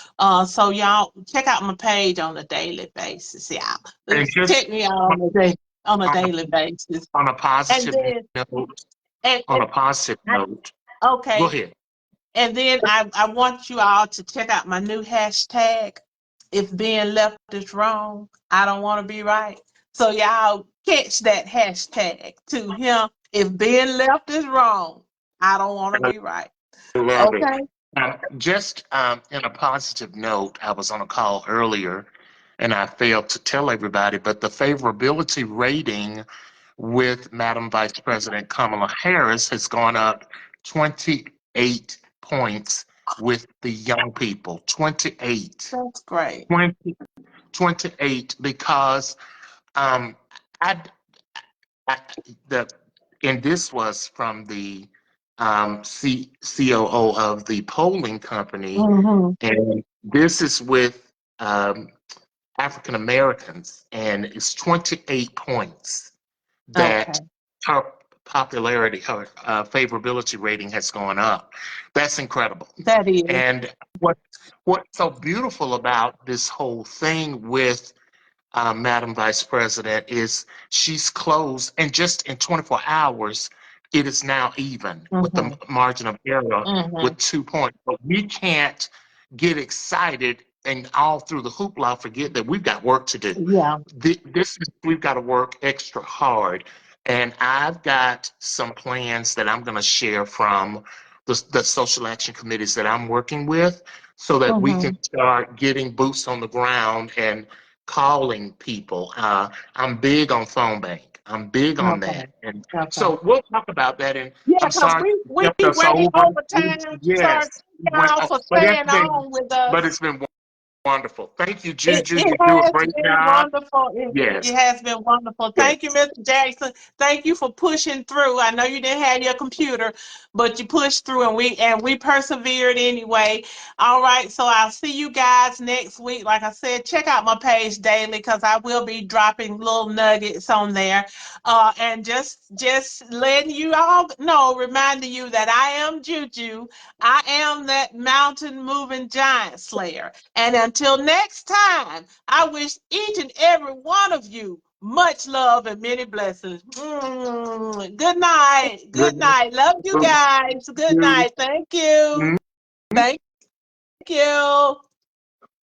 So y'all check out my page on a daily basis. Yeah, And just check me out on a on daily basis. on a And positive then note, on and a positive I, note, go okay. ahead. And then I want you all to check out my new hashtag. If being left is wrong, I don't want to be right. So y'all catch that hashtag to him. If being left is wrong, I don't want to be right. I love it. Okay. Just in a positive note, I was on a call earlier and I failed to tell everybody, but the favorability rating with Madam Vice President Kamala Harris has gone up 28 points with the young people. 28. That's great. 20, 28 because um, I, I the and this was from the COO of the polling company, Mm-hmm. and this is with African Americans, and it's 28 points Okay. that her popularity, her favorability rating has gone up. That's incredible. That is. And what's so beautiful about this whole thing with Madam Vice President, is she's closed, and just in 24 hours, it is now even with the Mm-hmm. margin of error Mm-hmm. with 2 points. But we can't get excited and all through the hoopla forget that we've got work to do. Yeah. We've got to work extra hard. And I've got some plans that I'm going to share from the social action committees that I'm working with so that we Mm-hmm. can start getting boots on the ground and calling people. I'm big on phone bank. I'm big on Okay. that. And Okay. so we'll talk about that. And Yeah, I'm because sorry we you kept us went over. overtime. Yes, Sorry, we went y'all, for but staying on with us. it's been wonderful. Thank you, It, Juju. it You do a has great been job. wonderful. Yes, It has been wonderful. yes. Thank you, Mr. Jackson. Thank you for pushing through. I know you didn't have your computer, but you pushed through, and we persevered anyway. All right, so I'll see you guys next week. Like I said, check out my page daily because I will be dropping little nuggets on there. And just letting you all know, reminding you that I am Juju. I am that mountain moving giant slayer. And until next time, I wish each and every one of you much love and many blessings. Good night. Good. Good night. Love you guys. Good night. Thank you. Mhm. Thank you.